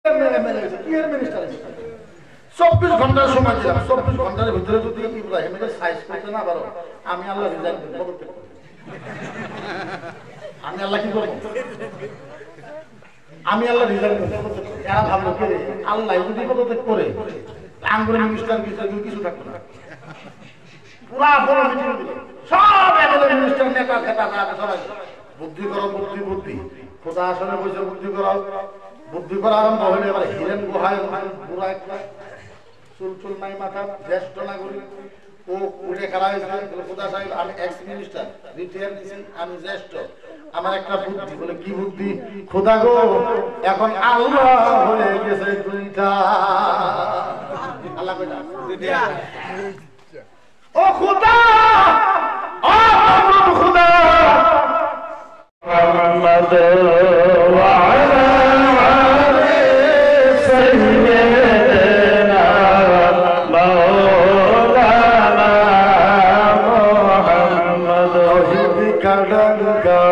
24 ঘন্টার সময় দিলাম, 24 ঘন্টার ভিতরে যদি ইব্রাহিমের সাইজ করতে না পারো, আমি আল্লাহ রিজাইন করতে পারবো। আমি আল্লাহ কি করবো? আমি আল্লাহ রিজাইন করতে পারবো। এরা ভাবলো কে আল্লাহ যদি পদত্যাগ করে আঙ্গুরের মিনিস্টার কিছু থাকতো না, পুরা বড় মিটিং দিল, সব এমএলএ মিনিস্টার নেতা খেতা সবাই বুদ্ধি করো, বুদ্ধি বুদ্ধি খোদা আসলে বসে বুদ্ধি করো। বুদ্ধি করা আরম্ভ হলে এবার হিরেন গুহায় পুরা একটা চুল চুল নাই মাথা জ্যেষ্ঠ নাগরিক ও উঠে খেলা হয়েছে। খোদা সাহেব আমি এক্স মিনিস্টার রিটায়ার দিয়েছি, আমি জ্যেষ্ঠ, আমার একটা বুদ্ধি। বলে কি বুদ্ধি? খোদা গো এখন আল্লাহ হয়ে গেছে দুইটা। আল্লাহ কইটা ও খোদা, ও খোদা মুহাম্মদ ওয়া আলা আলি সাইয়্যিদিনা মাওলানা মুহাম্মদ। তৌহিদ का डंका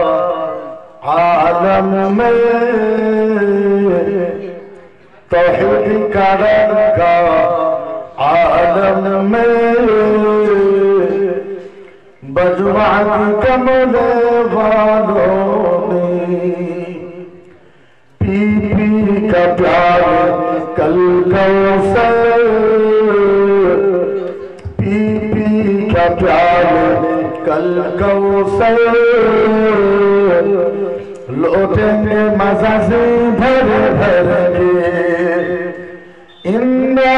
आलम में, तौहीद का डंका आलम में, बजवा की कमले वालों ने पी पी का प्यार कल कौसर, पी पी का प्यार कल कौसर, लौटेंगे मजा से भर भर के, इन्ना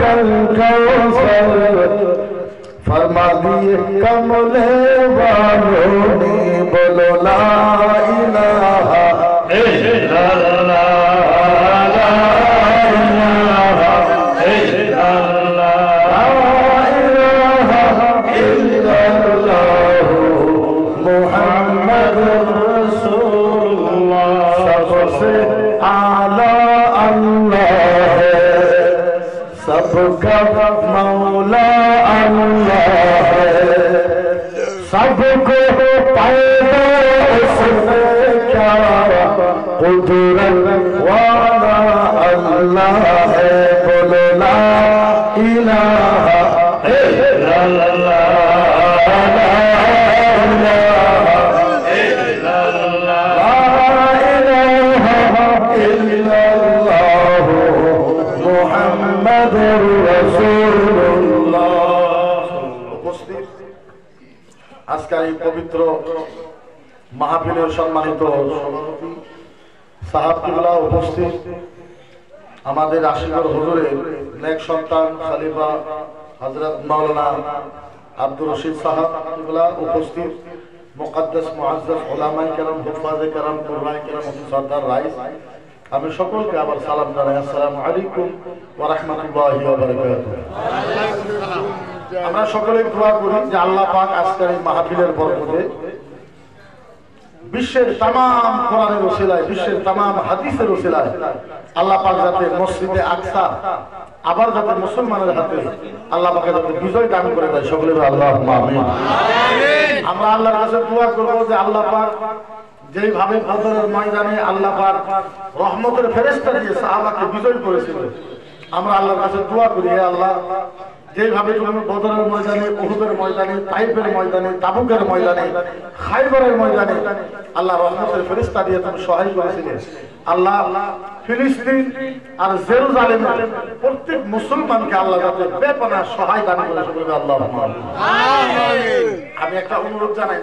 कल कौसर। फरमा दिए कमले वालों ने, बोलो ला इलाहा इल्लल्लाह, ला इलाहा इल्लल्लाह, ला इलाहा इल्लल्लाह, मुहम्मदुर रसूलुल्लाह। सबसे आला अल्लाह है, सबका मौला अल्लाह है, सबको पैदा उसने क्या कुदरत वाला अल्लाह है। बोलो ला इलाहा इल्लल्लाह, ला इलाहा इल्लल्लाह, ला इलाहा इल्लल्लाह, मुहम्मदुर রাসূলুল্লাহ। উপস্থিত আজকের এই পবিত্র মাহফিলের সম্মানিত সভাপতি সাহাব কিবলা, উপস্থিত আমাদের আশিকর হুজুরের নেক সন্তান খলিফা হযরত মাওলানা আব্দুর রশিদ সাহাব কিবলা, উপস্থিত মুকদ্দাস মুআজ্জাজ উলামায়ে কেরাম, হুফাজে কেরাম, কুরআনে কেরাম, সরদার রাইস, আমি সকলকে আবার সালাম জানাই। আসসালামু আলাইকুম ওয়া রাহমাতুল্লাহি ওয়া বারাকাতুহু। আমরা সকলেই দোয়া করি যে আল্লাহ পাক আজকের এই মাহফিলের বরকতে বিশ্বের तमाम কোরআনের ওসিলায়, বিশ্বের तमाम হাদিসের ওসিলায় আল্লাহ পাক যাতে মসজিদে আকসা আবার যাতে মুসলমানের হাতে আল্লাহ পাক যাতে বিজয় দান করে দেয়, সকলে আল্লাহুম্মা আমিন। আমরা আল্লাহর কাছে দোয়া করব যে আল্লাহ পাক যেইভাবে বদরের ময়দানে আল্লাহ পাক রহমতের ফেরেশতা দিয়ে সাহাবাকে বিজয় করেছিল, আমরা আল্লাহর কাছে দোয়া করি হে আল্লাহ যেভাবে তুমি বদরের ময়দানে, উহুদের ময়দানে, তাইফের ময়দানে, তাবুকের ময়দানে, খায়বরের ময়দানে আল্লাহ রহমতের ফেরেশতা দিয়ে তুমি সহায় করেছিলে, আল্লাহ ফিলিস্তিন আর জেরুজালেমের প্রত্যেক মুসলমানকে আল্লাহ যাতে বেপনাহ সহায় দান করে, সকলে আল্লাহুম্মা আমিন। আমি একটা অনুরোধ জানাই,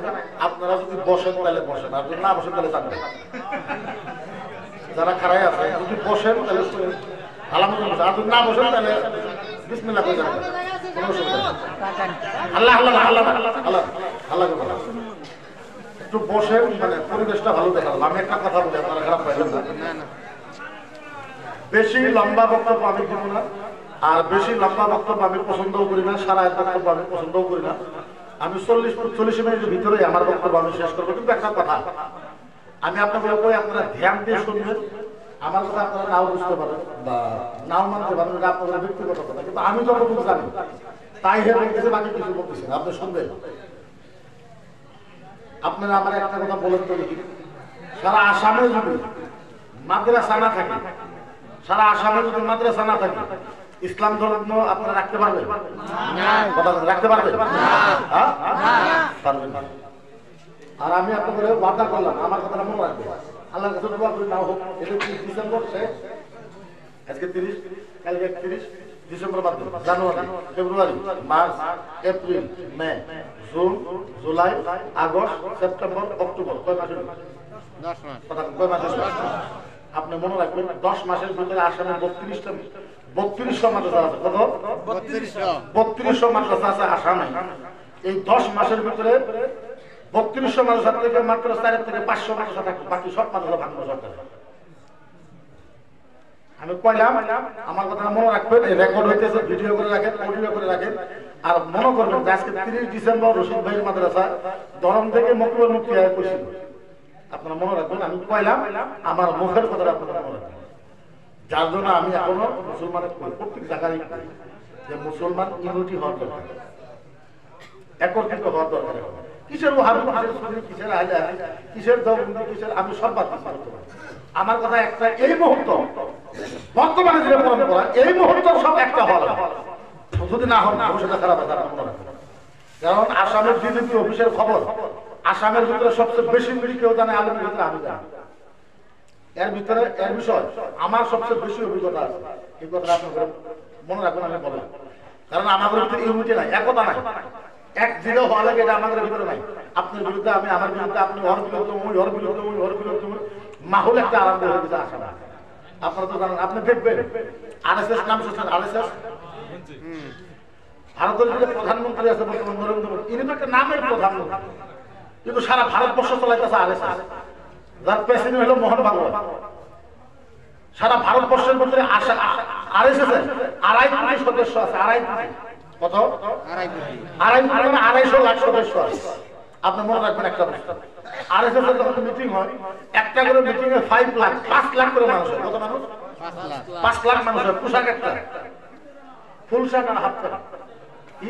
আপনারা যদি বসেন তাহলে বসেন, আর যদি না বসেন তাহলে যান। যারা খাড়ায় আছে যদি বসেন তাহলে আলহামদুলিল্লাহ, আর যদি না বসেন তাহলে বিসমিল্লাহ করে যান। কোনো অসুবিধা নেই। আল্লাহ আল্লাহ আল্লাহ আল্লাহ আল্লাহ একটু বসেন, মানে পরিবেশটা ভালো দেখালাম। আমি একটা কথা বলি, আপনারা খারাপ পাইবেন না। বেশি লম্বা বক্তব্য আমি দিব না, আর বেশি লম্বা বক্তব্য আমি পছন্দও করি না, সারা এক বক্তব্য আমি পছন্দও করি না। আমি 40 মিনিটের ভিতরে আমার বক্তব্য আমি শেষ করবো। কিন্তু একটা কথা আমি আপনাদের উপরে আপনারা ধ্যান দিয়ে শুনবেন। আমার কথা আপনারা নাও বুঝতে পারেন বা নাও মানতে পারেন, এটা আপনাদের ব্যক্তিগত কথা, কিন্তু আমি যতটুকু জানি তাই হে বলতেছে, বাকি কিছু বলতেছে না। আপনি শুনবেন। আপনারা আমার একটা কথা বলেন তো, সারা আসামে যদি মাদ্রাসা না থাকে, সারা আসামে যদি মাদ্রাসা না থাকে, ইসলাম ধর্ম আপনারা রাখতে পারবেন? রাখতে পারবেন? পারবেন না। আর আমি আপনাদের ওয়াদা করলাম, আমার কথাটা মনে রাখবে, আল্লাহর কাছে দোয়া করি না হোক, এটা 30 ডিসেম্বর শেষ, আজকে 30, কালকে 31 ডিসেম্বর বাদ দিন, জানুয়ারি, ফেব্রুয়ারি, মার্চ, এপ্রিল, মে, জুন, জুলাই, আগস্ট, সেপ্টেম্বর, অক্টোবর, কয় মাস? 10 মাস। কয় মাস? আপনি মনে রাখবেন 10 মাসের ভিতরে আসামে 3200 মাদ্রাসা আছে। কত? 3200 মাদ্রাসা আছে আসামে। এই 10 মাসের ভিতরে 3200 মাদ্রাসা থেকে মাত্র 4 থেকে 500 মাদ্রাসা থাকবে, বাকি সব মাদ্রাসা ভাঙবে সরকার। আমি কইলাম আমার কথা মনে রাখবেন, রেকর্ড হইতেছে, ভিডিও করে রাখেন, অডিও করে রাখেন। আর মনে করবেন যে আজকে 30 ডিসেম্বর রশিদ ভাইয়ের মাদ্রাসা দরম থেকে মকবুল মুফতি আয় কইছিল। আপনারা মনে রাখবেন, আমি কইলাম আমার মুখের কথাটা আপনারা মনে রাখবেন। যার জন্য আমি এখনো মুসলমানের প্রত্যেক জায়গায় যে মুসলমান ইউনিটি হওয়ার দরকার, একত্রিত হওয়ার দরকার। কিসের ওয়াহাবি, কিসের সুন্নি, কিসের আহলে হাদিস, কিসের দেওবন্দি, কিসের, আমি সব বাদ দিচ্ছি। আমার কথা একটা, এই মুহূর্ত বর্তমানে যে পরম্পরা, এই মুহূর্ত সব একটা হল, যদি না হয় ভবিষ্যতে খারাপ আছে। আপনারা মনে রাখবেন, কারণ আসামের ডিজিপি অফিসের খবর আসামের ভিতরে সবচেয়ে বেশি মিল কেউ জানে, আলমের ভিতরে আমি জানি। এর ভিতরে এর বিষয় আমার সবচেয়ে বেশি অভিজ্ঞতা আছে। এই কথা আপনাদের মনে রাখবেন, আমি বললাম, কারণ আমাদের ভিতরে ইউনিটি নাই, একতা নাই। এক জিরো হওয়া লাগে, এটা আমাদের ভিতরে নাই। আপনার বিরুদ্ধে আমি, আমার বিরুদ্ধে আপনি, ওর বিরুদ্ধে ওই, ওর বিরুদ্ধে ওই, ওর বিরুদ্ধে ওই, মাহল একটা আরম্ভ হয়ে গেছে আসামে। আপনারা তো জানেন, আপনি দেখবেন আরএসএস নাম শুনছেন? আরএসএস ভারতের যে প্রধানমন্ত্রী আছে বর্তমান নরেন্দ্র মোদী, ইনি তো একটা নামের প্রধানমন্ত্রী, কিন্তু সারা ভারতবর্ষ চলাইতেছে আরএসএস, যার প্রেসিডেন্ট হলো মোহন ভাগবত। সারা ভারতবর্ষের ভিতরে আরএসএস 2.5 কোটি সদস্য আছে। 2.5 কোটি। কত? 2.5 কোটি, মানে 250 লাখ সদস্য আছে। আপনি মনে রাখবেন একটা বিষয়, আরএসএস এর যখন মিটিং হয়, একটা করে মিটিং এ 5 লাখ করে মানুষ হয়। কত মানুষ? 5 লাখ মানুষ হয়। পোশাক একটা, ফুল শার্ট আর হাফ প্যান্ট। কি?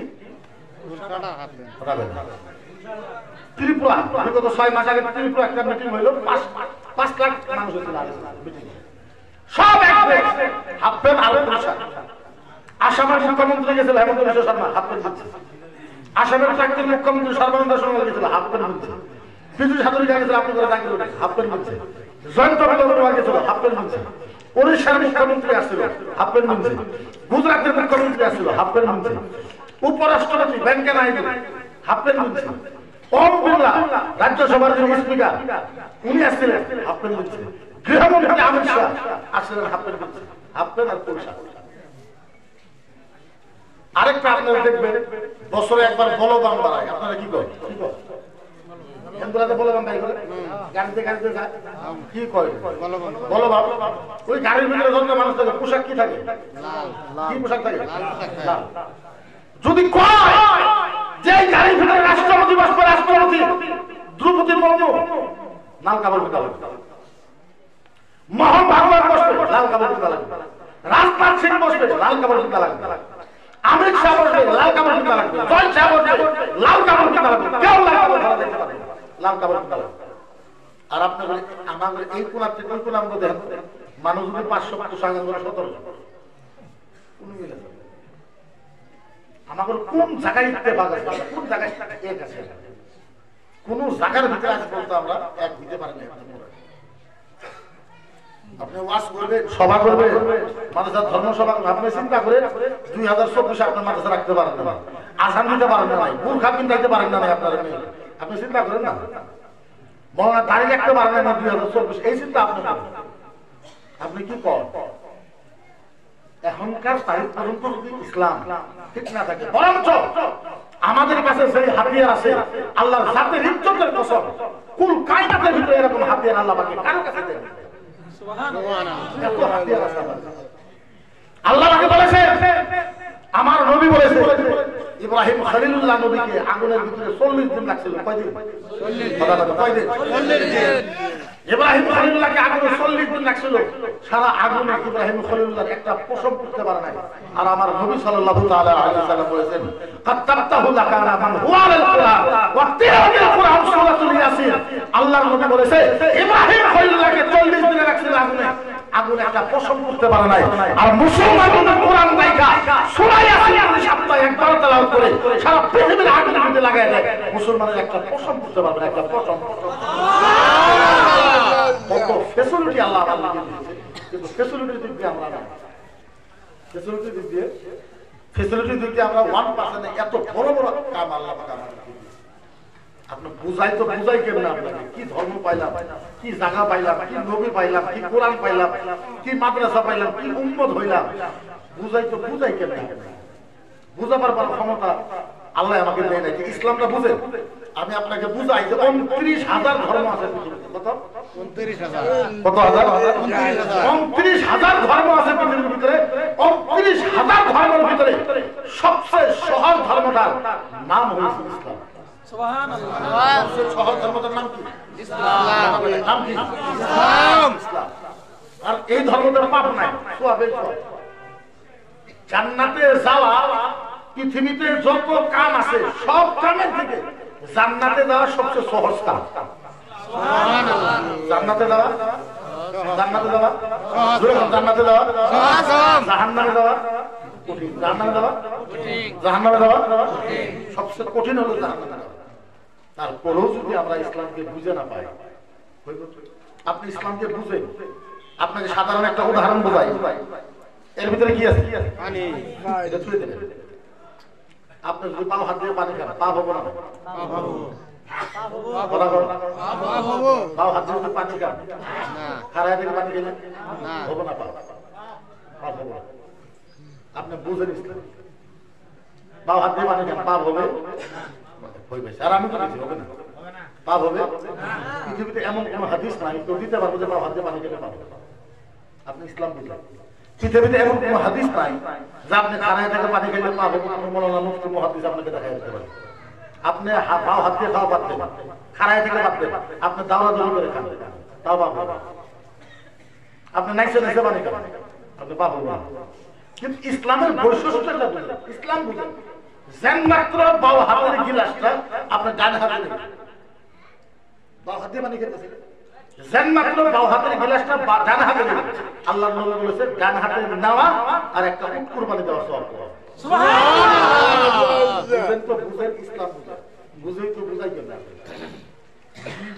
ত্রিপুরা বিগত 6 মাস আগে ত্রিপুরা একটা মিটিং হইল, 5 লাখ মানুষ হয়েছিল মিটিং, সব এক হাফ প্যান্ট আর পোশাক। আসামের মুখ্যমন্ত্রী গেছিল হেমন্ত বিশ্ব শর্মা, হাফ প্যান্ট দিচ্ছে। আসামের প্রাক্তন মুখ্যমন্ত্রী সর্বানন্দ সোনোয়াল গেছিল, হাফ প্যান্ট দিচ্ছে। বিজু সাধুরিকা গেছিল, আপনি করে জানেন, হাফ প্যান্ট দিচ্ছে। জয়ন্ত বন্দ্যোপাধ্যায় গেছিল, হাফ প্যান্ট দিচ্ছে। ওড়িশার মুখ্যমন্ত্রী আসছিল, হাফ প্যান্ট দিচ্ছে। গুজরাটের মুখ্যমন্ত্রী আসছিল, হাফ প্যান্ট দিচ্ছে। উপরাষ্ট্রপতি ভেঙ্কাইয়া নাইডু হাফ প্যান্ট দিচ্ছে। ওম বিড়লা রাজ্যসভার যে স্পিকার, উনি আসছিলেন, হাফ প্যান্ট দিচ্ছে। গৃহমন্ত্রী অমিত শাহ আসছিলেন, হাফ প্যান্ট দিচ্ছে। হাফ প্যান্ট আর পোশাক। আরেকটা আপনারা দেখবেন, বছরে একবার বলবান বাড়ায়। আপনারা কি করেন? বলবান তাই করে গাড়িতে গাড়িতে যায়, কি কয় বলবান। ওই গাড়ির ভিতরে যত মানুষ থাকে, পোশাক কি থাকে? কি পোশাক থাকে? যদি কয় যে গাড়ির ভিতরে রাষ্ট্রপতি বসবে, রাষ্ট্রপতি দ্রৌপদী মুর্মু, লাল কাপড় পরা লাগবে। মোহন ভাগবত বসবে, লাল কাপড় পরা লাগবে। রাজনাথ সিং বসবে, লাল কাপড় পরা লাগবে। অমিত শাহ বসবে, লাল কাপড় পরা লাগবে। জয় শাহ বসবে, লাল কাপড় পরা লাগবে। কেউ লাল কাপড় পরা দেখতে পারে, লাল কাপড় পরা লাগবে। আর আপনার আমাদের এই কোণা থেকে ওই কোণা মধ্যে মানুষ যদি 500 পোশাক 17 কোন মিলে আমাদের কোন জায়গায় ইত্তেফাক আছে, কোন জায়গায় এক আছে, কোন জায়গার ভিতরে আজ পর্যন্ত আমরা এক দিতে পারি না। আপনি ওয়াজ করবে, সভা করবে, মাদ্রাসা ধর্মসভা, আপনি চিন্তা করে 2024 আপনার মাদ্রাসা রাখতে পারেন না, আসান দিতে পারেন না, বুরখা পিন্ধাইতে পারেন না আপনার মেয়ে। আপনি চিন্তা করেন না, মৌলানা দাঁড়িয়ে রাখতে পারেন না 2024, এই চিন্তা আপনি করেন। আপনি কি করেন? এখনকার তারিখ পর্যন্ত যদি ইসলাম ঠিক না থাকে, বরঞ্চ আমাদের কাছে যে হাতিয়ার আছে, আল্লাহর জাতের ইজ্জতের কসম, কুল কায়নাতের ভিতরে এরকম হাতিয়ার আল্লাহ পাকে কারো কাছে দেন। আল্লাহ পাকে বলেছে, আমার নবী বলেছে, ইব্রাহিম খলিলুল্লাহ নবীকে আগুনের ভিতরে 40 দিন লাগছিল। কয়দিন? 40 দিন। ইব্রাহিম খলিলুল্লাহকে আগুনে 40 দিন লাগছিল। সারা আগুনে ইব্রাহিম খলিলুল্লাহর একটা পশম করতে পারে নাই। আর আমার নবী সাল্লাল্লাহু তাআলা আলাইহি ওয়াসাল্লাম বলেছেন, কাত্তাবতাহু লাকানা মান হুয়া আল কুরআন ওয়া তিলাওয়াতুল কুরআন সূরাতুল ইয়াসিন। আল্লাহর নবী বলেছে ইব্রাহিম খলিলুল্লাহকে 40 দিন লাগছিল আগুনে, আগুনে একটা পশম করতে পারে নাই। আর মুসলমানরা কোরআন দেখা সূরা ইয়াসিনের সপ্তাহে একবার তেলাওয়াত করে সারা পৃথিবীর আগুনের মধ্যে লাগায় দেয়, মুসলমানের একটা পশম করতে পারবে না, একটা পশম। কত ফ্যাসিলিটি আল্লাহ আমাদেরকে দিয়েছে, কিন্তু ফ্যাসিলিটির দিক দিয়ে আমরা না। ফ্যাসিলিটির দিক দিয়ে আমরা 1% এত বড় বড় কাম আল্লাহ পাক আমাদেরকে দিয়েছে। আপনি বুঝাই তো বুঝাই কেমন, আপনাকে কি ধর্ম পাইলাম, কি জায়গা পাইলাম, কি নবী পাইলাম, কি কোরআন পাইলাম, কি মাদ্রাসা পাইলাম, কি উম্মত হইলাম, বুঝাই তো বুঝাই কেমন। বুঝাবার পর ক্ষমতা আল্লাহ আমাকে দেয় নাই। ইসলামটা বুঝেন, আমি আপনাকে বুঝাই যে 29,000 ধর্ম আছে পৃথিবীতে। কত? 29,000। কত হাজার? 29,000 ধর্ম আছে পৃথিবীর ভিতরে। 29,000 ধর্মের ভিতরে সবচেয়ে সহজ ধর্মটার নাম হয়েছে ইসলাম। সুবহানাল্লাহ। সহজ ধর্মটার নাম কি? ইসলাম। নাম কি? ইসলাম। আর এই ধর্মটার পাপ নাই, সওয়াবে সওয়াব। জান্নাতে যাওয়া, পৃথিবীতে যত কাম আছে সব কামের থেকে জান্নাতে যাওয়া সবচেয়ে সহজ কাম। সুবহানাল্লাহ। জান্নাতে যাওয়া, জান্নাতে যাওয়া, জান্নাতে যাওয়া সহজ, জাহান্নামে যাওয়া কঠিন। জাহান্নামে যাওয়া কঠিন, জাহান্নামে যাওয়া কঠিন। সবচেয়ে কঠিন হলো জাহান্নামে যাওয়া। তারপরেও যদি আমরা ইসলামকে বুঝে না পাই, আপনি ইসলামকে বুঝেন, আপনাকে সাধারণ একটা উদাহরণ বোঝাই। এর ভিতরে কি আছে? পানি। এটা ছুঁয়ে দেবেন। আপনি যদি পাও হাত দিয়ে পানি খান, পাপ হবো না? পাও হাত দিয়ে পানি খান, খারায় থেকে পানি খেলেন হবো না? পাপ হবো না। আপনি বুঝেন ইসলাম। পাও হাত দিয়ে পানি খান, পাপ হবে? আর আমি তো হবে না, পাপ হবে? পৃথিবীতে এমন কোন হাদিস নাই কেউ দিতে পারবো যে পাও হাত দিয়ে পানি খেলে পাপ হবে। আপনি ইসলাম বুঝলেন। পৃথিবীতে এমন কোন হাদিস নাই যে আপনি খানায় থেকে পানি খেলে পাপ হবে। মৌলানা মুফতি মুহাদ্দিস আপনাকে দেখাই দিতে পারে। আপনি পাও হাত দিয়ে খাওয়া পারতেন, খানায় থেকে পারতেন, আপনি দাওয়া দৌড় করে খান, তাও পাপ হবে। আপনি নাইসে নাইসে পানি খান, আপনি পাপ হবে না। কিন্তু ইসলামের বৈশিষ্ট্যটা বুঝলেন, ইসলাম বুঝলেন। যেন মাত্র বাও হাতের গিলাসটা আপনার ডান হাতে নেবেন, বাও হাতে পানি খেতেছেন, যেন মাত্র বাও হাতের গিলাসটা ডান হাতে নেবেন। আল্লাহর নবী বলেছে ডান হাতে নেওয়া আর একটা উট কুরবানি দেওয়া সওয়াব। সুবহানাল্লাহ। বুঝেন তো বুঝেন, ইসলাম বুঝেন, বুঝেই তো বুঝাই কেন।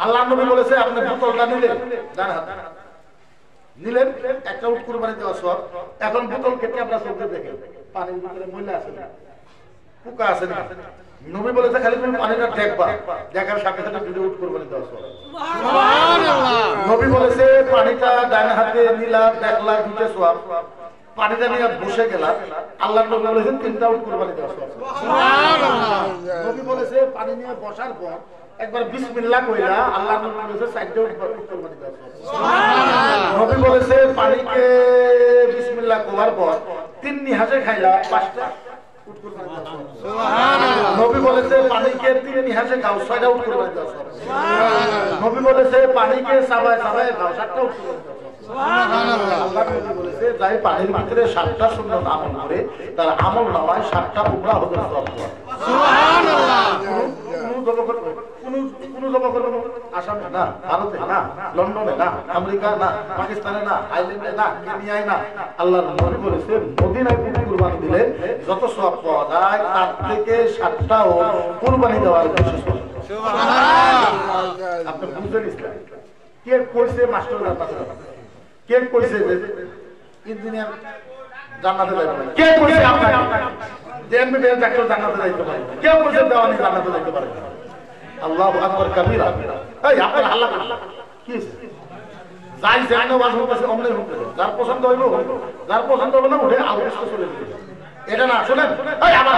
আল্লাহর নবী বলেছে আপনি বোতলটা নিলেন, ডান হাতে নিলেন, একটা উট কুরবানি দেওয়া সওয়াব। এখন বোতল কেটে আমরা চোখে দেখেন পানির ভিতরে ময়লা আছে না, পোকা আছে না? নবী বলেছে খালি তুমি পানিটা দেখবা, দেখার সাথে সাথে দুটো উট কুরবানি দেওয়া সওয়াব। সুবহানাল্লাহ। নবী বলেছে পানিটা ডান হাতে নিলা, দেখলা, দুটো সওয়াব। পানিটা নিয়ে বসে গেলা, আল্লাহর নবী বলেছেন 3টা উট কুরবানি দেওয়া সওয়াব। সুবহানাল্লাহ। নবী বলেছে পানি নিয়ে বসার পর একবার বিসমিল্লাহ কইলা, আল্লাহর নবী বলেছে 4টা উট কুরবানি দেওয়া সওয়াব। সুবহানাল্লাহ। নবী বলেছে পানিকে বিসমিল্লাহ করার পর 3 নিহাসে খাইলা, 5টা উট কুরবানি দেওয়া সওয়াব। সুবহানাল্লাহ। নবী বলেছে পানিকে 3 নিহাসে খাও, 6টা উট কুরবানি দেওয়া সওয়াব। সুবহানাল্লাহ। নবী বলেছে পানিকে সাবায় সাবায় খাও, 7টা উট কুরবানি দেওয়া সওয়াব। সুবহানাল্লাহ। আল্লাহ নবী বলেছে যাই পানির ভিতরে 7টা সুন্নাত আমল করে তার আমল নামায় 7টা উমরা হতে সওয়াব পায়। সুবহানাল্লাহ। কোন জমা করবে আসামে না, ভারতে না, লন্ডনে না, আমেরিকা না, পাকিস্তানে না, আইল্যান্ডে না, কেনিয়ায় না। আল্লাহর নবী বলেছে মদিনায় কুরবানি দিলে যত সওয়াব পাওয়া যায় তার থেকে 7টা কুরবানি দেওয়ার বেশি সওয়াব। সুবহানাল্লাহ। আপনি বুঝেন ইসলাম। কে কইছে মাস্টার জান্নাতে যাবে? কে কইছে যে ইঞ্জিনিয়ার জান্নাতে যাবে? কে কইছে আপনাকে যে এমবিবিএস ডাক্তার জান্নাতে যাইতে পারে? কে কইছে দেওয়ানি জান্নাতে যাইতে পারে? আল্লাহু আকবার কাবীরা। এই আপনার হাল্লা কি যাই জানো ওয়াজ হচ্ছে অমনে হচ্ছে, যার পছন্দ হইলো যার পছন্দ হবে না উঠে আউটস চলে যাবে। এটা না শুনেন, এই আমার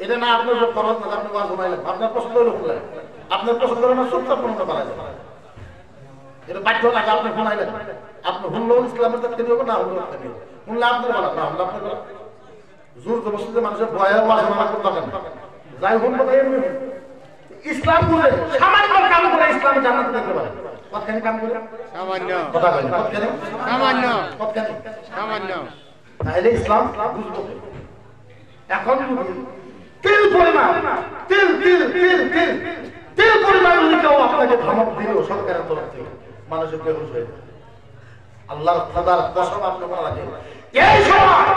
এটা না আপনি যে ফরজ না আপনি ওয়াজ বানাইলেন, আপনার পছন্দ হইলো বলে আপনার পছন্দ হলো না চুপচাপ কোনটা বানাইলেন, এটা বাধ্য লাগে আপনি বানাইলেন। আপনি হুনলো ইসলামের কাছে নিয়ে না হুনলো কাছে নিয়ে হুনলে আপনার বলা না হুনলে আপনার বলা জোর জবরদস্তি মানুষের ভয়ে ওয়াজ মানা করতে কেন যাই হোক ইসলাম বুঝে সামান্য কাম করে ইসলাম জান্নাতে যেতে পারে কতখানি কাম করে সামান্য কথা বলেন কতখানি সামান্য কতখানি সামান্য তাহলে ইসলাম বুঝবো এখন তিল পরিমাণ তিল তিল তিল তিল তিল পরিমাণ কেউ আপনাকে ধমক দিল সরকারের তরফ থেকে মানুষের বেহুশ হয়ে যায় আল্লাহর খোদার কসম আপনি মনে রাখেন এই সময়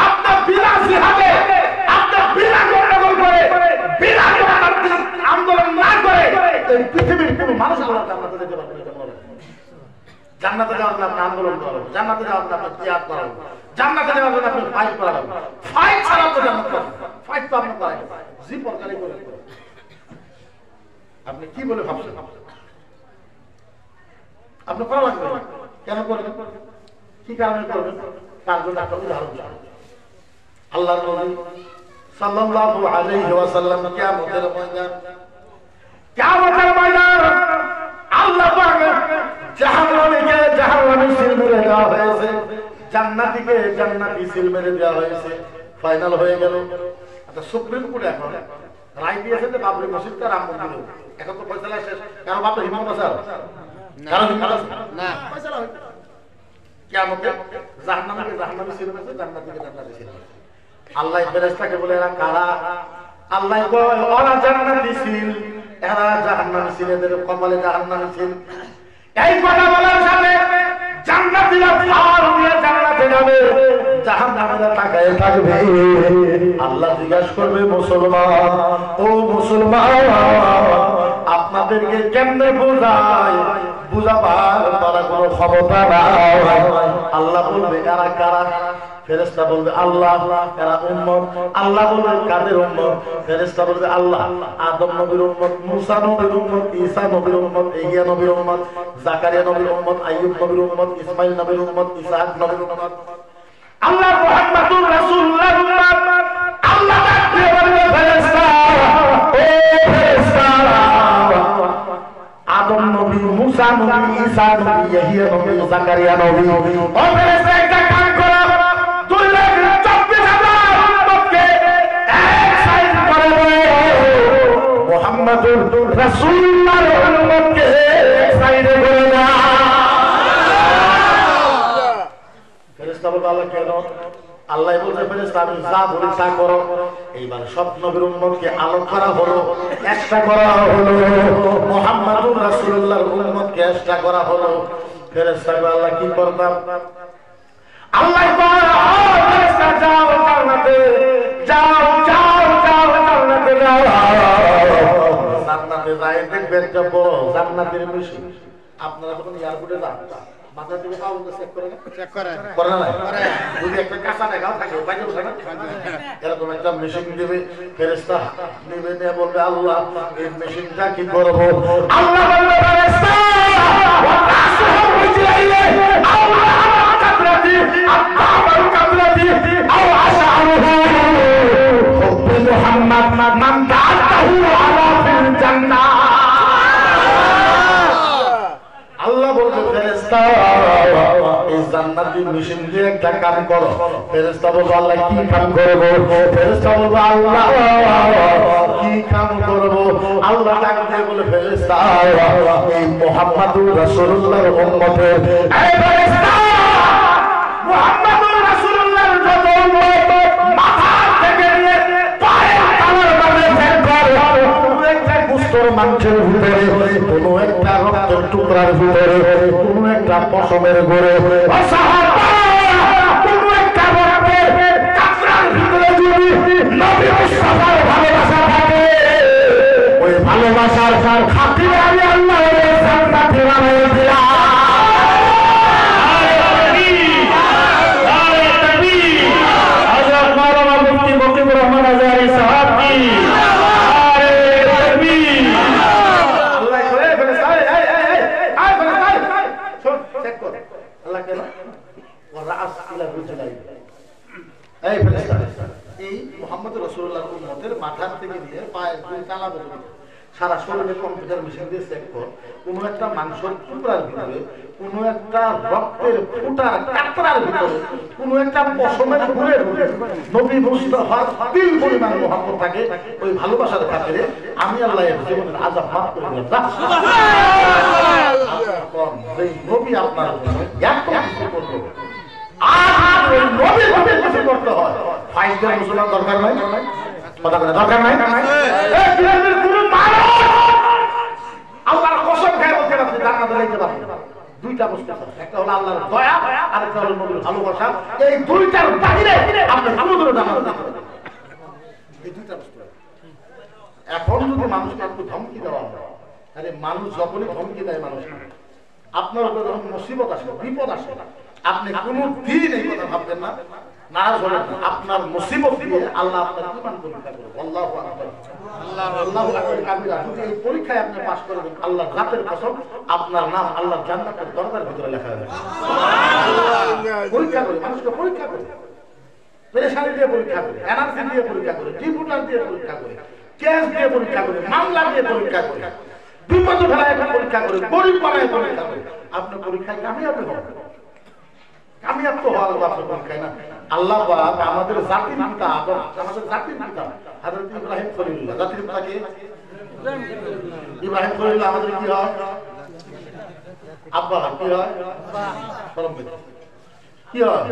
আপনার বিনা জিহাদে আপনার বিনা গন্ডগোল করে বিনা আন্দোলন না করে এই পৃথিবীর কোনো মানুষ আল্লাহ জান্নাতে যেতে পারবে না জান্নাতে যাওয়ার জন্য আপনি আন্দোলন করেন জান্নাতে যাওয়ার জন্য আপনি জিহাদ করেন জান্নাতে যাওয়ার জন্য আপনি ফাইট করেন ফাইট ছাড়া তো জান্নাত পাবেন ফাইট তো আপনি করেন জি প্রকারে করে আপনি কি বলে ভাবছেন আপনি করা লাগবে কেন করবেন কি কারণে করবেন তার জন্য একটা উদাহরণ আল্লাহর নবী সাল্লাল্লাহু আলাইহি ওয়াসাল্লাম কিয়ামতের ময়দান আল্লাহ পাক জাহান্নামীকে জাহান্নামী সিল মেরে দেওয়া হয়েছে জান্নাতীকে জান্নাতী সিল মেরে দেওয়া হয়েছে ফাইনাল হয়ে গেল আচ্ছা সুপ্রিম কোর্ট এখন রায় দিয়েছে যে বাবরি মসজিদটা রাম মন্দির এখন তো ফয়সালা শেষ কারণ বাবরি ইমাম বাসার কারণ না ফয়সালা হয় কিয়ামতে জাহান্নামীকে জাহান্নামী সিল মেরে জান্নাতীকে জান্নাতী সিল আল্লাহ ফেরেশতাকে বলে এরা কারা আল্লাহ কয় ওরা জান্নাতী সিল এরা জাহান্নামী সিল এদের কপালে জাহান্নামী সিল এই কথা বলার সাথে জান্নাতীরা ফার হয়ে জান্নাতে যাবে জাহান্নামীরা তাকায় থাকবে আল্লাহ জিজ্ঞাসা করবে মুসলমান ও মুসলমান আপনাদেরকে কেমনে বোঝায় বুঝাবার তারা কোনো ক্ষমতা নাই আল্লাহ বলবে এরা কারা ফেরেশতা বলবে আল্লাহ এরা উম্মত আল্লাহ বলবে কাদের উম্মত ফেরেশতা বলবে আল্লাহ আদম নবীর উম্মত মুসা নবীর উম্মত ঈসা নবীর উম্মত ইহইয়া নবীর উম্মত জাকারিয়া নবীর উম্মত আইয়ুব নবীর উম্মত ইসমাঈল নবীর উম্মত ইসহাক নবীর উম্মত আল্লাহ মুহাম্মাদুর রাসূলুল্লাহ উম্মত আল্লাহ ডাকতে বলবে ফেরেশতা ও ফেরেশতা আদম নবী মুসা নবী ঈসা নবী ইহইয়া নবী জাকারিয়া নবী ও ফেরেশতা একটা কাজ করো মুহাম্মাদুর রাসূলুল্লাহর উম্মতকে এক সাইডে করে না ফেরেশতা বলবে আল্লাহ কেন আল্লাহ বলছে ফেরেশতা আমি যা বলি তা করো এইবার সব নবীর উম্মতকে আলোক করা হলো একটা করা হলো মুহাম্মাদুর রাসূলুল্লাহর উম্মতকে একটা করা হলো ফেরেশতা বলে আল্লাহ কি করতাম আল্লাহ বলে ও ফেরেশতা যাও জান্নাতে যাও যাও যাও জান্নাতে যাও জান্নাতে যাই দেখবেন যে বড় জান্নাতের মেশিন আপনারা যখন এয়ারপোর্টে যান মাথা থেকে কাউন্ট চেক করে না যদি একটা কাঁচা দেখাও থাকে বাইরে বসে না এরকম একটা মেশিন দেবে ফেরেশতা নেবে নিয়ে বলবে আল্লাহ এই মেশিনটা কি করবো আল্লাহ বলবে ফেরেশতা ওয়াসহু রিজলাইহি আল্লাহ কাবরাতি আত্তাবাল কাবরাতি আও আশআরুহু হুব্বু মুহাম্মদ মান দাআতাহু আলা ফিল জান্নাহ আল্লাহ বলবে ফেরেশতা এই জান্নাতি মেশিন দিয়ে একটা কাম করো ফেরেশতা বলবে আল্লাহ কি কাম করব ফেরেশতা বলবে আল্লাহ কি কাম করব আল্লাহ ডাক দিয়ে বলে ফেরেশতা এই মুহাম্মাদুর রাসূলুল্লাহর উম্মতের এই ফেরেশতা মুহাম্মাদুর রাসূলুল্লাহর যত উম্মত মাথা থেকে নিয়ে পায়ের তালার ভাবে ফেল করে কোনো একটা গোশতের মাংসের ভিতরে কোনো একটা রক্তের টুকরার ভিতরে কোনো একটা পশমের গোড়ে ও সাহাবা কোনো একটা রক্তের কাতরার ভিতরে যদি নবী মুস্তাফার ভালোবাসা থাকে ওই ভালোবাসার খাতিরে আমি আল্লাহর জান্নাতে বানিয়ে দিলাম সারা শরীরে কম্পিউটার মেশিন দিয়ে চেক কর, কোন একটা মাংসের টুকরার ভিতরে, কোন একটা রক্তের ফোঁটার কাতরার ভিতরে, কোন একটা পশমের ফুলের ভিতরে নবী মুস্তাফার তিল পরিমাণ মহব্বত থাকে। ওই ভালোবাসার খাতিরে আমি আল্লাহ এর জীবনের আযাব মাফ করে দিলাম। সেই নবী আপনার জন্য এত কিছু করলো, আর ওই নবী নবী কিছু করতে হয়, ফাইজদের মুসলমান দরকার নাই, কথা বলে দরকার নাই। এই পৃথিবীর কোন মানুষ আল্লাহর কসম খেয়ে বলতে পারছে জান্নাতে যাইতে পারবে না। দুইটা বস্তু, একটা হলো আল্লাহর দয়া, আর একটা হলো নবীর ভালোবাসা। এই দুইটার বাইরে আপনি কোনোদিনও জান্নাতে যেতে পারবেন না। এই দুইটা বস্তু। এখন যদি মানুষকে একটু ধমকি দেওয়া হয়, তাহলে মানুষ যখনই ধমকি দেয় মানুষ, আপনার উপরে যখন মুসিবত আসে, বিপদ আসে, আপনি কোনো দিন এই কথা ভাববেন না, নারাজ হবেন না। আপনার মুসিবত দিয়ে আল্লাহ আপনার ঈমান পরীক্ষা করবে। আল্লাহু আকবার, আল্লাহু আকবার কাবীরা। যদি এই পরীক্ষায় আপনি পাস করে দেন, আল্লাহর জাতের কসম আপনার নাম আল্লাহর জান্নাতের দরজার ভিতরে লেখা হবে। পরীক্ষা করে, মানুষকে পরীক্ষা করে, পেরেশানি দিয়ে পরীক্ষা করে, এনার্জি দিয়ে পরীক্ষা করে, ট্রিবিউটাল দিয়ে পরীক্ষা করে, কেস দিয়ে পরীক্ষা করে, মামলা দিয়ে পরীক্ষা করে, বিপদে ফেলায় পরীক্ষা করে, গরিব বানায় পরীক্ষা করে। আপনি পরীক্ষায় কামিয়াব হবেন, কামিয়াব তো হওয়ার আপনার পরীক্ষায় না। আল্লাহ পাক আমাদের জাতির পিতা আদম, আমাদের জাতির পিতা হযরত ইব্রাহিম খলিলুল্লাহ, জাতির পিতা কে? ইব্রাহিম খলিলুল্লাহ আমাদের কি হয়? আব্বা কি হয়? পরম পিতা কি হয়?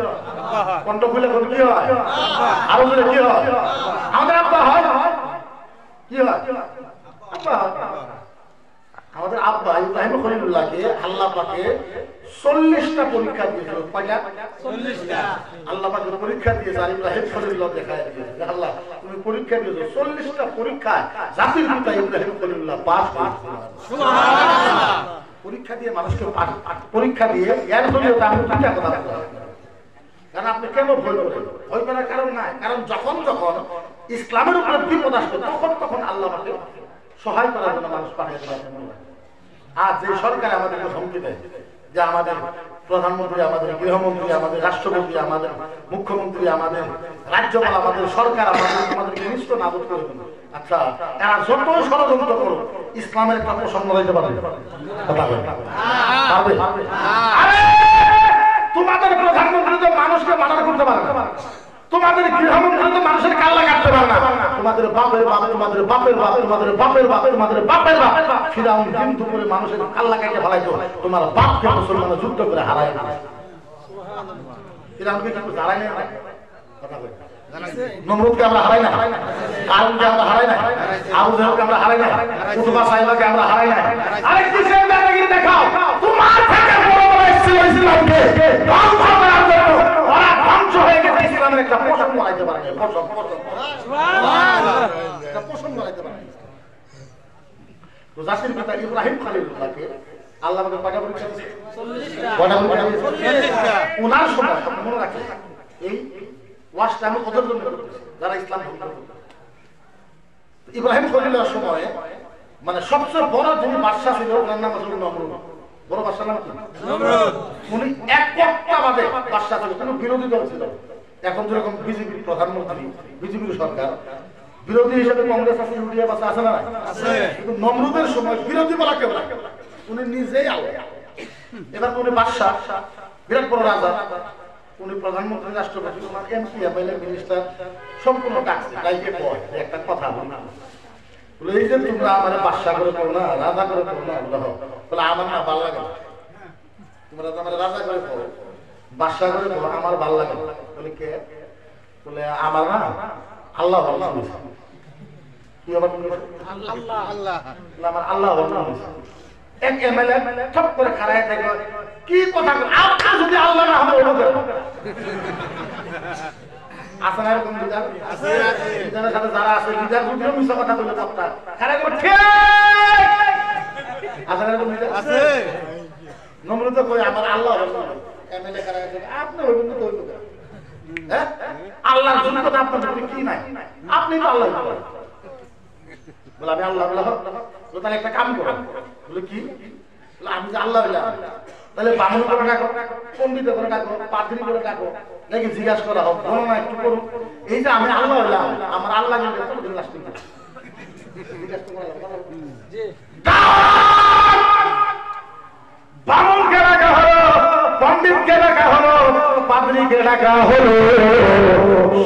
কণ্ঠ খুলে কি হয়? আরো বলে কি হয়? আমাদের আব্বা হয়, কি হয়? আব্বা হয়। আমাদের আব্বা ইব্রাহিম খলিলুল্লাহকে আল্লাহ পাকে 40টা পরীক্ষা দিয়েছিল। কয়টা? 40টা। আল্লাহ পাকে পরীক্ষা দিয়েছে, আর ইব্রাহিম খলিলুল্লাহ দেখায় দিয়েছে, আল্লাহ তুমি পরীক্ষা দিয়েছো। 40টা পরীক্ষায় জাতির পিতা ইব্রাহিম খলিলুল্লাহ পাস করেছেন। সুবহানাল্লাহ। পরীক্ষা দিয়ে মানুষকে পরীক্ষা দিয়ে এর জন্য আমি দুইটা কথা বলতে হয়। কারণ আপনি কেন ভয় করেন? ভয় করার কারণ নাই। কারণ যখন যখন ইসলামের উপরে বিপদ আসবে, তখন তখন আল্লাহ পাকে সহায় করার জন্য মানুষ পাঠিয়ে দেয়। আর যে সরকার আমাদেরকে ধমকি দেয় যে আমাদের প্রধানমন্ত্রী, আমাদের গৃহমন্ত্রী, আমাদের রাষ্ট্রপতি, আমাদের মুখ্যমন্ত্রী, আমাদের রাজ্যপাল, আমাদের সরকার আমাদেরকে নিষ্ঠ নাবুদ করে দেবে। আচ্ছা, এরা যতই ষড়যন্ত্র করো, ইসলামের একটা প্রসঙ্গ হইতে পারবে? তোমাদের প্রধানমন্ত্রী তো মানুষকে মানা করতে পারে না, তোমাদের গৃহমন্ত্রী তো মানুষের কাল্লা কাটতে পারে না, তোমাদের বাপের বাপ, তোমাদের বাপের বাপ, তোমাদের বাপের বাপ, তোমাদের বাপের বাপ ফিরাউন কিন্তু করে মানুষের কাল্লা কেটে ফেলাইতো, তোমার বাপকে মুসলমান যুদ্ধ করে হারায় না। ফিরাউনকে কিন্তু হারাই না, কথা বলি নমরুদকে আমরা হারাই না, কারুনকে আমরা হারাই না, আবু জাহেলকে আমরা হারাই না, উতবা সাইবাকে আমরা হারাই না। আরে কিসের দাদাগিরি দেখাও? তোমার থেকে বড় বড় ইসলামকে ধ্বংস করার জন্য ওরা ধ্বংস হয়ে গেছে। ইসলামের একটা পোষণ বানাইতে পারে না, পোষণ সুবহানাল্লাহ, একটা পোষণ বানাইতে পারে না। তো জাতির পিতা ইব্রাহিম খলিলুল্লাহকে আল্লাহ পাক কয়টা পরীক্ষা দিয়েছে? 40টা। কয়টা পরীক্ষা দিয়েছে? 40টা। ওনার সময় মনে রাখেন, এই ওয়াজটা আমি ওদের জন্য করতেছি যারা ইসলাম ধ্বংস করতে। ইব্রাহিম খলিলুল্লাহর সময় মানে সবচেয়ে বড় যিনি বাদশা ছিল, ওনার নাম ছিল নমরুদ। বড় বাদশার নাম কি? নমরুদ। উনি এককভাবে বাদশা ছিল, কোনো বিরোধী দল ছিল। এখন যেরকম বিজেপির প্রধানমন্ত্রী, বিজেপির সরকার, বিরোধী হিসেবে কংগ্রেস আছে, ইউডিএফ আছে, আছে না? আছে। কিন্তু নমরুদের সময় বিরোধী বলা কেউ না, উনি নিজেই আল্লাহ। এবার উনি বাদশা, বিরাট বড় রাজা, উনি প্রধানমন্ত্রী, রাষ্ট্রপতি, ওনার এমপি, এমএলএ, মিনিস্টার সম্পূর্ণ ডাকছে, ডাইকে কয় একটা কথা বলে, এই যে তোমরা আমার বাদশা করে করো না, রাজা করে করো না, বলে আমার না ভালো লাগে, তোমরা তো আমার রাজা করে করো, বাদশা করে করো, আমার ভালো লাগে। বলে কে? বলে আমার না আল্লাহ ভালো লাগে। কি আবার আল্লাহ আল্লাহ, আমার আল্লাহ ভালো লাগে। এক এমএলএ ঠপ করে খাড়ায় থাকে, কি কথা আপনি যদি আল্লাহ না হয় আছে না এরকম লিডার? আছে। লিডারের সাথে যারা আছে, লিডার দুটো মিছা কথা বলে কথা খাড়ায় করে ঠিক আছে না এরকম লিডার? আছে। নমরুদ কই আমার আল্লাহ ভালো লাগে, এমএলএ খাড়ায় থাকে, আপনি হইবেন তো হইবেন। হ্যাঁ, আল্লাহর জন্য কথা আপনার কি নাই, আপনি তো আল্লাহ ভালো লাগে। বলে আমি আল্লাহ আল্লাহ, তাহলে একটা কাম করো। বলে কি? আমি যে আল্লাহ আল্লাহ, তাহলে বামুন করে ডাকো, পণ্ডিত করে ডাকো, পাদ্রী করে ডাকো, নাকি জিজ্ঞাসা করা হোক, গণনা একটু করুন। এই যে আমি আল্লাহ আল্লাহ, আমার আল্লাহ জিজ্ঞাসা করা বামনকে ডাকা হলো, পণ্ডিতকে ডাকা হলো, পাদ্রীকে ডাকা হলো।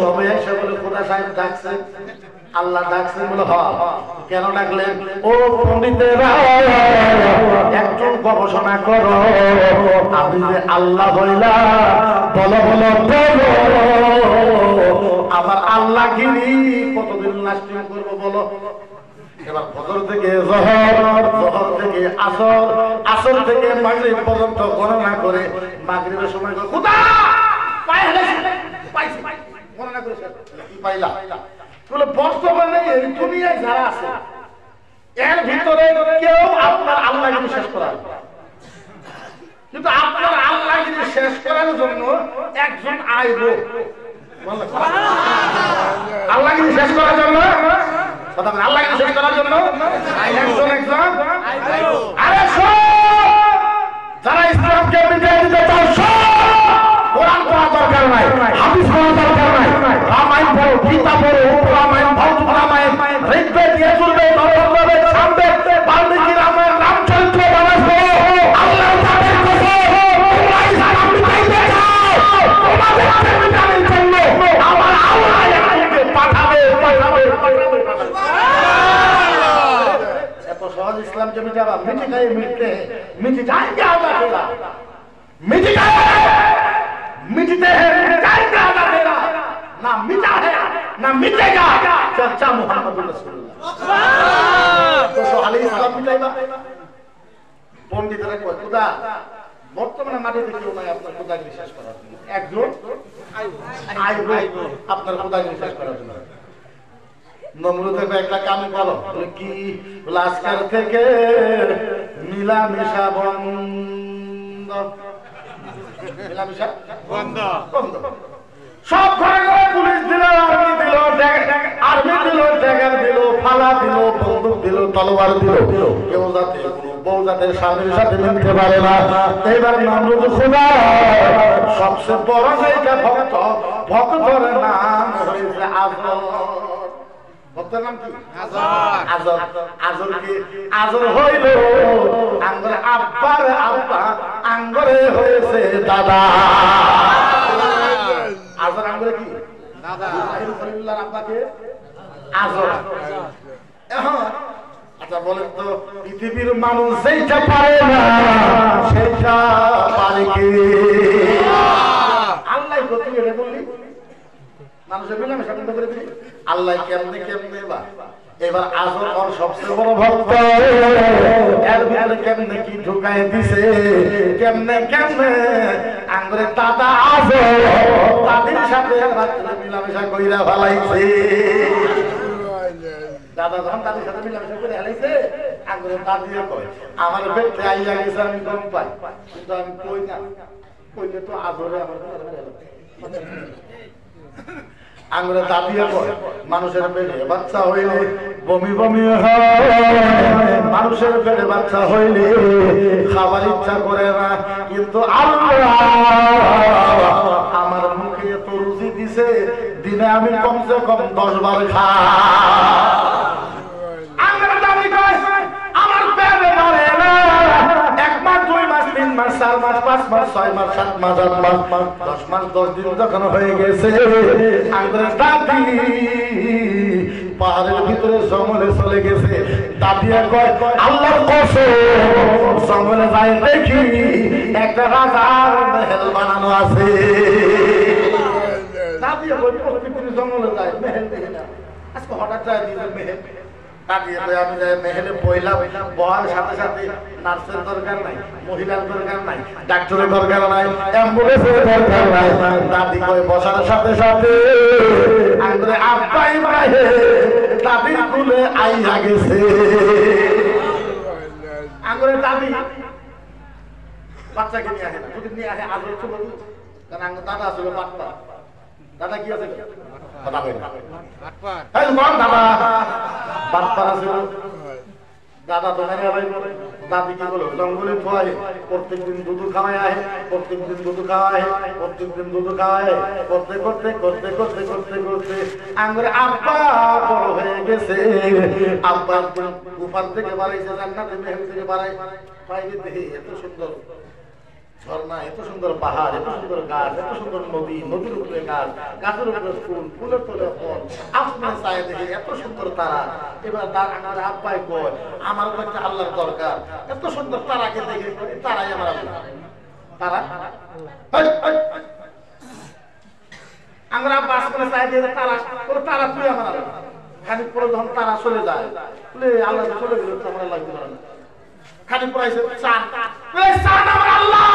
সবাই এসে বলে খোদা সাহেব ডাকছে, আল্লাহ ডাকছে বলে হ। কেন ডাকলেন? ও পণ্ডিতেরা একজন গবেষণা করো, আমি যে আল্লাহ হইলা বলো বলো বলো আমার আল্লাহ গিরি কতদিন লাস্টিং করবো বলো। এবার ফজর থেকে জোহর, জোহর থেকে আসর, আসর থেকে মাগরিব পর্যন্ত গণনা করে মাগরিবের সময় খোদা পাইছি গণনা করে কি পাইলা বলে বর্তমানে এই দুনিয়ায় যারা আছে এর ভিতরে কেউ আপনার আল্লাহকে শেষ করার, কিন্তু আপনার আল্লাহকে শেষ করার জন্য একজন আইব। আল্লাহকে শেষ করার জন্য, আল্লাহকে শেষ করার জন্য একজন একজন আরে যারা ইসলামকে বিজয় দিতে চাও কোরআন পড়া দরকার নাই, হাদিস পড়া দরকার নাই, রামায়ণ পড়ো, গীতা পড়ো, রামায়ণ ভৌত রামায়ণ, ঋগ্বেদ যজুর্বেদ অথর্ববেদ সামবেদ বাল্মীকি রামায়ণ রামচরিত্র মানস পড়ো। আল্লাহ তাদের কথা তোমরা ইসলাম বিজয়ীতে যাও, তোমাদের বিজয়ের জন্য আমার আল্লাহ আমাকে পাঠাবে পাঠাবে পাঠাবে। এত সহজ ইসলামকে মিটাবা, মিটি গায়ে মিটতে মিটি যাएंगे आधा तेरा, मिट गए मिटते हैं जाएंगे आधा तेरा, ना मिटा है ना मिटेगा चर्चा मोहम्मद रसूलुल्लाह। तो सहाले इस्लाम मिटाइबा পণ্ডিতরা কয় খোদা বর্তমানে মাটিতে কেউ নাই আপনার খোদাকে বিশ্বাস করার জন্য, একজন আইব আপনার খোদাকে বিশ্বাস করার জন্য। নমরুদ একটা কাম করো, কি আজকাল থেকে মিলামিশা বন্ধ, মিলামিশা বন্ধ বন্ধ। সব ঘরে ঘরে পুলিশ দিল, আর্মি দিল, আর্মি দিল, ট্যাগার দিল, ফালা দিল, বন্দুক দিল, তলোয়ার দিল, কেউ যাতে বউ যাতে স্বামীর সাথে মিলতে পারে না। এইবার নমরুদ খোদা সবচেয়ে বড় জায়গা ভক্ত, ভক্তর নাম হয়েছে আজর। ভক্তের নাম কি? আজর। আজর কি? আজর হইল আঙ্গরে আব্বার আব্বা, আঙ্গরে হয়েছে দাদা। আজর আঙ্গরে কি? দাদা। খলিলুল্লাহর আব্বাকে আজর। আচ্ছা বলেন তো, পৃথিবীর মানুষ যেটা পারে না সেটা পারে কি? আল্লাহ গতি এটা বললি মানুষের মিলামেশা বন্ধ করে দিলি। আল্লাহ কেমনে কেমনে বা এবার আজর ওর সবচেয়ে বড় ভক্ত, এর ভিতরে কেমনে কি ঢুকাই দিছে, কেমনে কেমনে আঙ্গুরে দাদা আজর তাদের সাথে রাত্রে মিলামেশা কইরা ফেলাইছে। দাদা যখন তাদের সাথে মিলামেশা করে ফেলাইছে, আঙ্গুরে দাদিও কয় আমার পেটে আইয়া গেছে আমি গম পাই, কিন্তু আমি কই না, কইলে তো আজরে আমার আঙ্গুরে দাবিয়ে কয় মানুষের পেটে বাচ্চা হইলে বমি বমি হয়, মানুষের পেটে বাচ্চা হইলে খাবার ইচ্ছা করে না, কিন্তু আল্লাহ আমার মুখে এত রুচি দিছে দিনে আমি কমসে কম 10 বার খাই। আঙ্গুরে দাবি কয় আমার পেটে ধরে না 1 মাস 2 মাস 3 মাস 4 মাস 5 মাস 6 মাস 7 মাস 8 মাস 10 মাস 10 দিন যখন হয়ে গেছে, আঙ্গুরে দাবি পাহাড়ের ভিতরে জঙ্গলে চলে গেছে। দাবিয়া কয় আল্লাহর কসম জঙ্গলে যাই দেখি একটা রাজার মেহেল বানানো আছে। দাবিয়া কয় প্রত্যেকদিন জঙ্গলে যায় মেহেল দেখে না, আজকে হঠাৎ যায় দিনের মেহেল। দাবিয়া কয় আমি যাই মেহেলে বইলাম, বহার সাথে সাথে নার্সের দরকার নাই, মহিলার দরকার নাই, ডাক্তারের দরকার নাই, অ্যাম্বুলেন্সের দরকার নাই। দাদি কয় বসার সাথে সাথে আঙ্গুরে আব্বা ইব্রাহিম দাদির কুলে আইয়া গেছে। আঙ্গুরে দাদি বাচ্চাকে নিয়ে আসে না, যদি নিয়ে আসে আজর ছিল, কারণ আঙ্গুর দাদা আসলে বাচ্চা। দাদা কি আছে? কথা বলি দাদা বাচ্চা আছে, দাদা তো মেরে দাদি কি বলো জঙ্গলে থয় প্রত্যেকদিন দুধ খাওয়ায় আহে প্রত্যেকদিন দুধ খাওয়ায় প্রত্যেকদিন দুধ খাওয়ায় করতে করতে করতে করতে করতে করতে আঙ্গুরে আব্বা বড় হয়ে গেছে আব্বা গুফার থেকে বাড়াইছে জান্নাতে মেহেল থেকে বাড়াই পাইবে দেখে এত সুন্দর ঝর্ণা এত সুন্দর পাহাড় এত সুন্দর গাছ এত সুন্দর নদী নদীর উপরে গাছ গাছের উপরে ফুল ফুলের তলে ফল আসমানে চায় দেখে এত সুন্দর তারা এবার আমার আব্বাই কয় আমার তো একটা আল্লাহর দরকার এত সুন্দর তারাকে দেখে তারাই আমার আল্লাহ তারা আমার আব্বা আসমানে চায় দেখে তারা তারা তুই আমার আল্লাহ খানিক পরে যখন তারা চলে যায় বলে আল্লাহ চলে গেল তো আমার লাগবে না খানিক পরে এসে চান বলে চান আমার আল্লাহ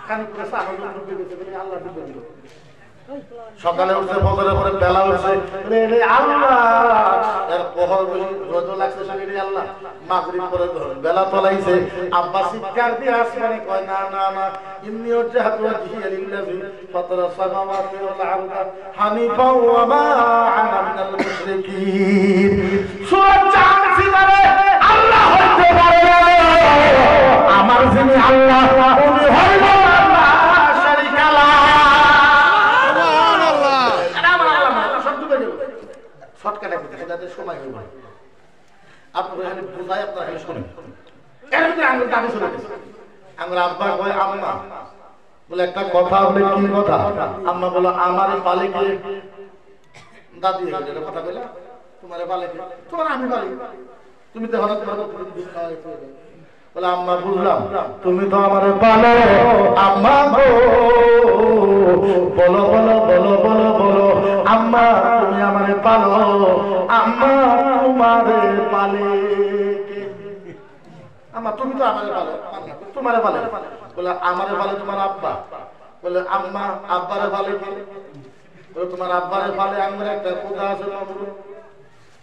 খানিক পরে চান ডুবে গেছে বলে আল্লাহ ডুবে দিল সকালে উঠছে ফজরের পরে বেলা উঠছে বলে আল্লাহ এর পহর বলি রোদ লাগছে শরীরে আল্লাহ মাগরিব পরে বেলা তলাইছে আব্বা চিৎকার দিয়ে আসমানে কয় না না না ইন্নী ওয়াজহাতু ওয়াজহিয়া লিল্লাযী ফাতারা সামাওয়াতি ওয়াল আরদা হানিফা ওয়া মা আনা মিনাল মুশরিকিন সূরা চাঁদ সিতারে আল্লাহ হইতে পারে আমার যিনি আল্লাহ উনি হইলেন আল্লাহ শারীকা লা সুবহানাল্লাহ আমার আল্লাহ সব ডুবে গেল শর্টকাটে কথা যাতে সময় হইবে আপনারা এখানে বুঝাই আপনারা এখানে শুনেন এর ভিতরে আঙ্গুল দাবি চলে গেছে আঙ্গুল আব্বা কয় আম্মা বলে একটা কথা বলে কি কথা আম্মা বলো আমার পালে কে দাদি এটা কথা কইলা তোমার পালে কে তোমার আমি পালে তুমি তো হঠাৎ করে দিন খাওয়াই বলে আম্মা বুঝলাম তুমি তো আমারে পালো আম্মা গো বলো বলো বলো বলো বলো আম্মা তুমি আমারে পালো আম্মা তোমারে পালে কে আম্মা তুমি তো আমারে পালো তোমারে পালে বলে আমারে পালে তোমার আব্বা বলে আম্মা আব্বারে পালে কে বলে তোমার আব্বারে পালে আমার একটা খোদা আছে নমরুদ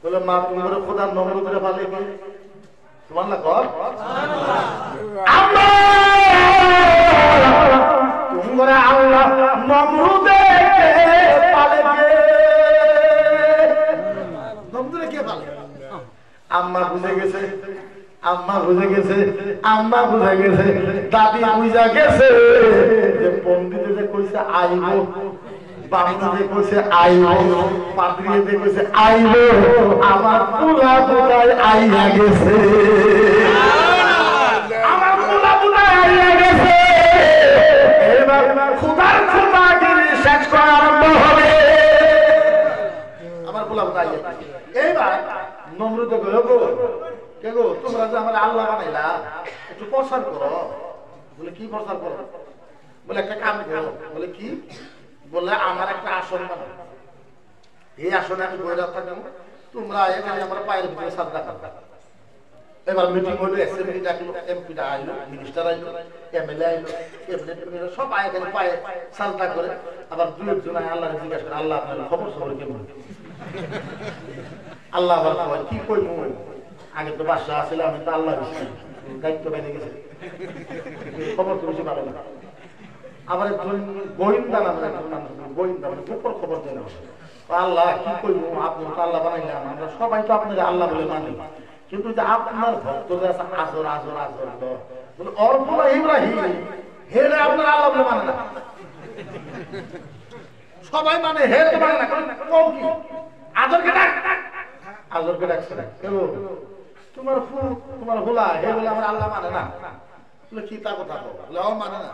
বলে মা তোমার খোদা নমরুদের পালে কে সুবহানাল্লাহ কর আম্মা তোমরা আল্লাহ নমরুদে পালে কে নমরুদে কে পালে আম্মা বুঝে গেছে আম্মা বুঝে গেছে আম্মা বুঝে গেছে দাদি বুঝা গেছে যে পণ্ডিতে যে কইছে আইবো বামুনে কইছে আইবো পাদ্রিতে কইছে আইবো আমার পুলা পুলাই আইয়া গেছে আমার পুলা পুলাই আইয়া গেছে এবার খোদার খোদাগিরি শেষ করা আরম্ভ হবে আমার পুলা পুলাই আইয়া গেছে এইবার নমরুদে কইলো গো কে গো তোমরা যে আমার আল্লাহ বানাইলা একটু প্রচার করো বলে কি প্রচার করো বলে একটা কাম করো বলে কি বলে আমার একটা আসন বানাও এই আসনে আমি বইরা থাকবো তোমরা এখানে আমার পায়ের ভিতরে সাজদা করবে এবার মিটিং হলো এসএমপি ডাকলো এমপি টা আইলো মিনিস্টার আইলো এমএলএ আইলো এমএলএ সব এখানে পায়ে সাজদা করে আবার দুই একজন আল্লাহকে জিজ্ঞাসা করে আল্লাহ আপনার খবর খবর কেমন আল্লাহ আবার কি কইবো আগে তো বাদশা আছিল আমি তো আল্লাহ দায়িত্ব বেড়ে গেছে খবর তো বেশি পাবে না আবার গোয়েন্দা নাম গোয়েন্দা মানে গোপন খবর দেন আল্লাহ কি করবো আপনি তো আল্লাহ বানাইলাম আমরা সবাই তো আপনাকে আল্লাহ বলে মানি কিন্তু যে আপনার ভক্তদের আছে আজর আজর আজর বলে অর্পণা ইব্রাহিম হেলে আপনার আল্লাহ বলে মানে না সবাই মানে হেলে মানে না কম কি আজরকে ডাক আজরকে ডাকছে না কেন তোমার তোমার হোলা হে বলে আমার আল্লাহ মানে না বলে কি তা কথা বলে ও মানে না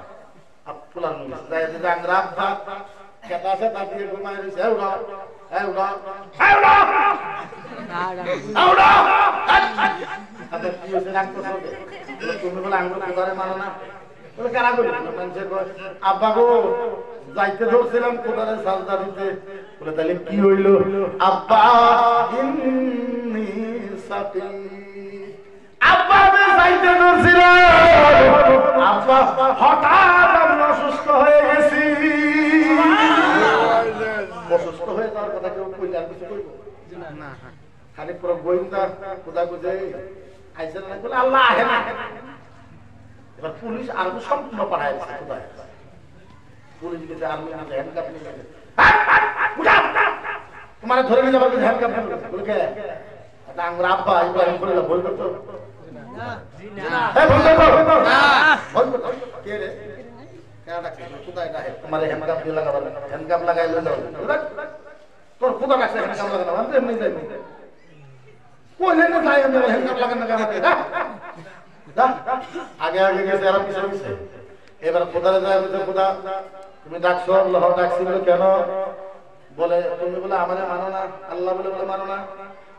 ফুলার মধ্যে যায় যে জাংরা ভাত খেতা আছে তা দিয়ে ঘুমায় রইছে উড়া উড়া উড়া উড়া আচ্ছা কি হইছে রাখতো সবে তুমি বলে আঙ্গুল কোদারে মানো না বলে কারা কইলো মানুষে কয় আব্বা গো যাইতে ধরছিলাম কোদারে সাজদা দিতে বলে তাহলে কি হইলো আব্বা ইন্নী সাকি আব্বা আমি যাইতে ধরছিলাম আব্বা হঠাৎ আমি অসুস্থ হয়ে গেছি অসুস্থ হয়ে যাওয়ার কথা কেউ কইলে আর কিছু কইব না খালি পুরো গোয়েন্দা খোদা খুঁজে আইসে না বলে আল্লাহ আহে না এবার পুলিশ আরো সম্পূর্ণ পাঠায় খোদা পুলিশ গেছে আর্মি গেছে হ্যান্ডকাপ নিয়ে গেছে তোমার ধরে নিয়ে যাবার হ্যান্ডকাপ বলে কে আমরা আব্বা ইব্রাহিম বলে বলতো তো কে রে কোথায় তোমার হ্যান্ডকাপ দিয়ে লাগাবার হ্যান্ডকাপ লাগাইলে তোর কোথা রাখছে হ্যান্ডকাপ লাগানো আমি এমনি যাইনি কইলে না যাই আমি হ্যান্ডকাপ লাগানো আগে আগে গেছে আর পিছনে পিছনে এবার কোথায় যায় খোদা তুমি ডাকছো আল্লাহ ডাকছিল কেন বলে তুমি বলে আমারে মানো না আল্লাহ বলে বলে মানো না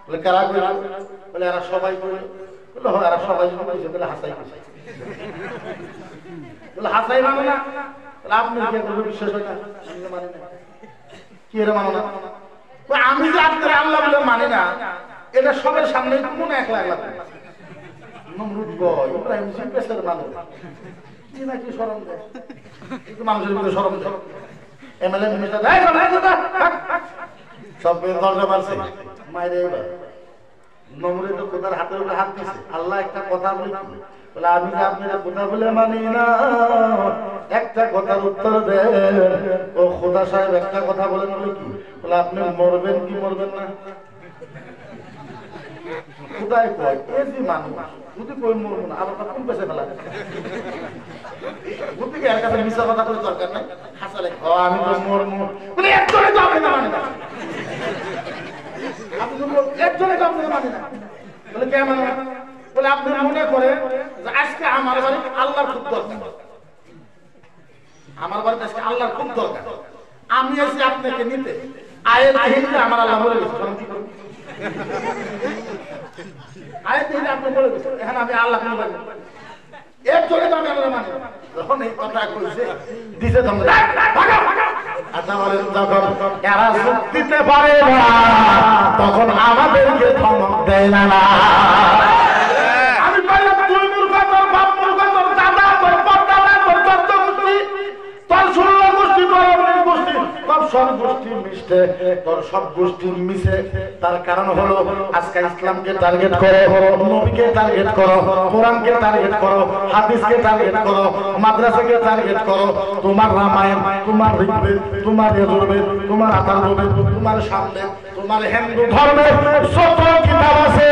বলে কারা কইল বলে এরা সবাই কইল বলে হ্যাঁ এরা সবাই কইছে বলে হাসাই কইছে বলে হাসাই মানো না বলে আপনি কি করে বিশ্বাস হয় না আমি মানি না কি এর মানো না কই আমি যে আপনার আল্লাহ বলে মানি না এটা সবার সামনে কোন একলা একলা নমরুদ গো ইব্রাহিম জিজ্ঞাসার মানুষ কি নাকি শরম দেয় কিন্তু মানুষের মধ্যে শরম দেয় এমএলএ মিনিস্টার সব দরজা মারছে মাইরে এবার নমরুদ তো খোদার হাতের উপরে হাত দিছে আল্লাহ একটা কথা বলে বলে আমি যে আপনারা কথা বলে মানি না একটা কথার উত্তর দেন ও খোদা সাহেব একটা কথা বলেন বলে কি বলে আপনি মরবেন কি মরবেন না খোদাই কয় এই যে মানুষ যদি কই মরবো না আবার কোন পেছে ফেলা বুদ্ধি এর কাছে মিছা কথা করে দরকার নাই হাসালে আমি তো মরমু বলে একজনে তো আপনি না মানে না আপনি তো একজনে তো আপনি মানে না বলে কেমন বলে আপনি মনে করে যে আজকে আমার বাড়ি আল্লাহর খুব দরকার আমার বাড়িতে আজকে আল্লাহর খুব দরকার আমি এসে আপনাকে নিতে আয়ের হিন্দে আমার আল্লাহ বলে গেছে আয়ের হিন্দে আপনি বলে গেছে এখন আমি আল্লাহ কোনো বলি একজনে তো আমি আল্লাহ মানি যখন এই কথা কইছে দিছে ধমক ভাগা ভাগা আচ্ছা বলেন যখন এরা যুক্তিতে পারে না তখন আমাদেরকে ধমক দেয় না আমি কইলাম তুই মূর্খ তোর বাপ মূর্খ তোর দাদা তোর পরদাদা তোর চোদ্দ গোষ্ঠী তোর 16 গোষ্ঠী তোর 19 গোষ্ঠী তোর সব গোষ্ঠী মিশে তোর সব গোষ্ঠী মিশে তার কারণ হলো আজকে ইসলামকে টার্গেট করো নবীকে টার্গেট করো কোরআনকে টার্গেট করো হাদিসকে টার্গেট করো মাদ্রাসাকে টার্গেট করো তোমার রামায়ণ তোমার ঋগ্বেদ তোমার যজুর্বেদ তোমার অথর্ববেদ তোমার সামবেদ তোমার হিন্দু ধর্মের যত কিতাব আছে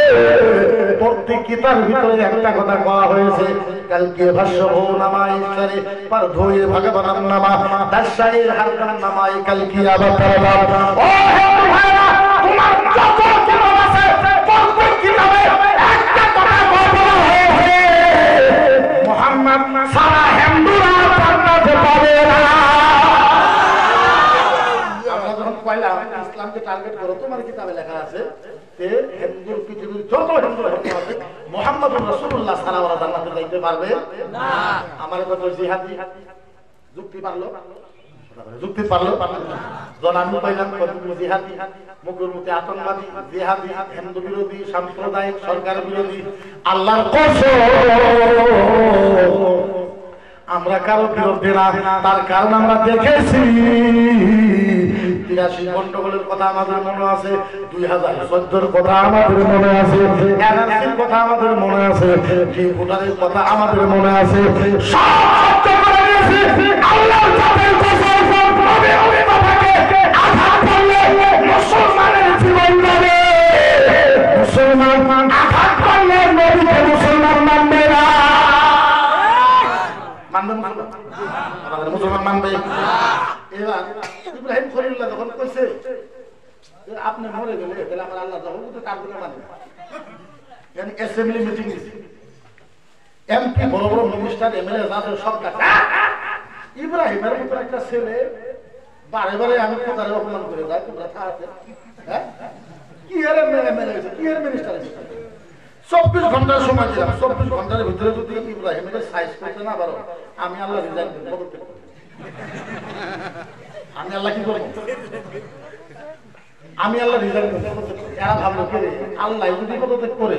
প্রত্যেক কিতাবের ভিতরে একটা কথা বলা হয়েছে কালকে ভাষ্য হো নামাই ইসরে পর ধোয়ে ভগবান নামা দাশাইর হারকান নামাই কালকে আবার করলাম ও হিন্দু ভাইরা তোমার যত কিতাব আছে প্রত্যেক কিতাবে একটা কথা বলা হয়েছে মুহাম্মদ সারা হিন্দুরা জান্নাতে পাবে না আমরা যখন কইলাম ইসলামকে টার্গেট করো তোমার কিতাবে লেখা আছে যে হিন্দু পৃথিবীর যত হিন্দু আছে মুহাম্মদুর রাসূলুল্লাহ সাল্লাল্লাহু আলাইহি জান্নাতে যাইতে পারবে না আমার কত জিহাদি যুক্তি পারলো যুক্তি পারলো জন আমি পাইলাম কত জিহাদি মুখের মধ্যে আতঙ্কবাদী জিহাদি হিন্দু বিরোধী সাম্প্রদায়িক সরকার বিরোধী আল্লাহর কসম আমরা কারো বিরোধী না তার কারণ আমরা দেখেছি 83 গন্ডগোলের কথা আমাদের মনে আছে 2014 এর কথা আমাদের মনে আছে এনআরসির কথা আমাদের মনে আছে ভোটারের কথা আমাদের মনে আছে সব সত্য করে দিয়েছি আল্লাহর জাতের কসম নবী নবী বাবাকে আঘাত করলে মুসলমানের জীবন যাবে মুসলমান আঘাত করলে নবীকে মুসলমান মানবে না আমাদের মুসলমান মানবে এবার ইব্রাহিম খলিলুল্লাহ যখন কইছে আপনি মরে গেলে তাহলে আমার আল্লাহ যখন তার দিকে মানবে yani অ্যাসেম্বলি মিটিং দিছে এমপি বড় বড় মিনিস্টার এমএলএ যাদের সব কাছে ইব্রাহিমের মতো একটা ছেলে বারে বারে আমি কোথায় অপমান করে যাই তোমরা থাকতে হ্যাঁ কি এর এমএলএ কি এর মিনিস্টার 24 ঘন্টার সময় দিলাম 24 ঘন্টার ভিতরে যদি ইব্রাহিমের সাইজ করতে না পারো আমি আল্লাহ রিজাইন করব আমি আল্লাহ কি করব আমি আল্লাহ রিজাইন করব এরা ভাবলো কি আল্লাহ যদি পদত্যাগ করে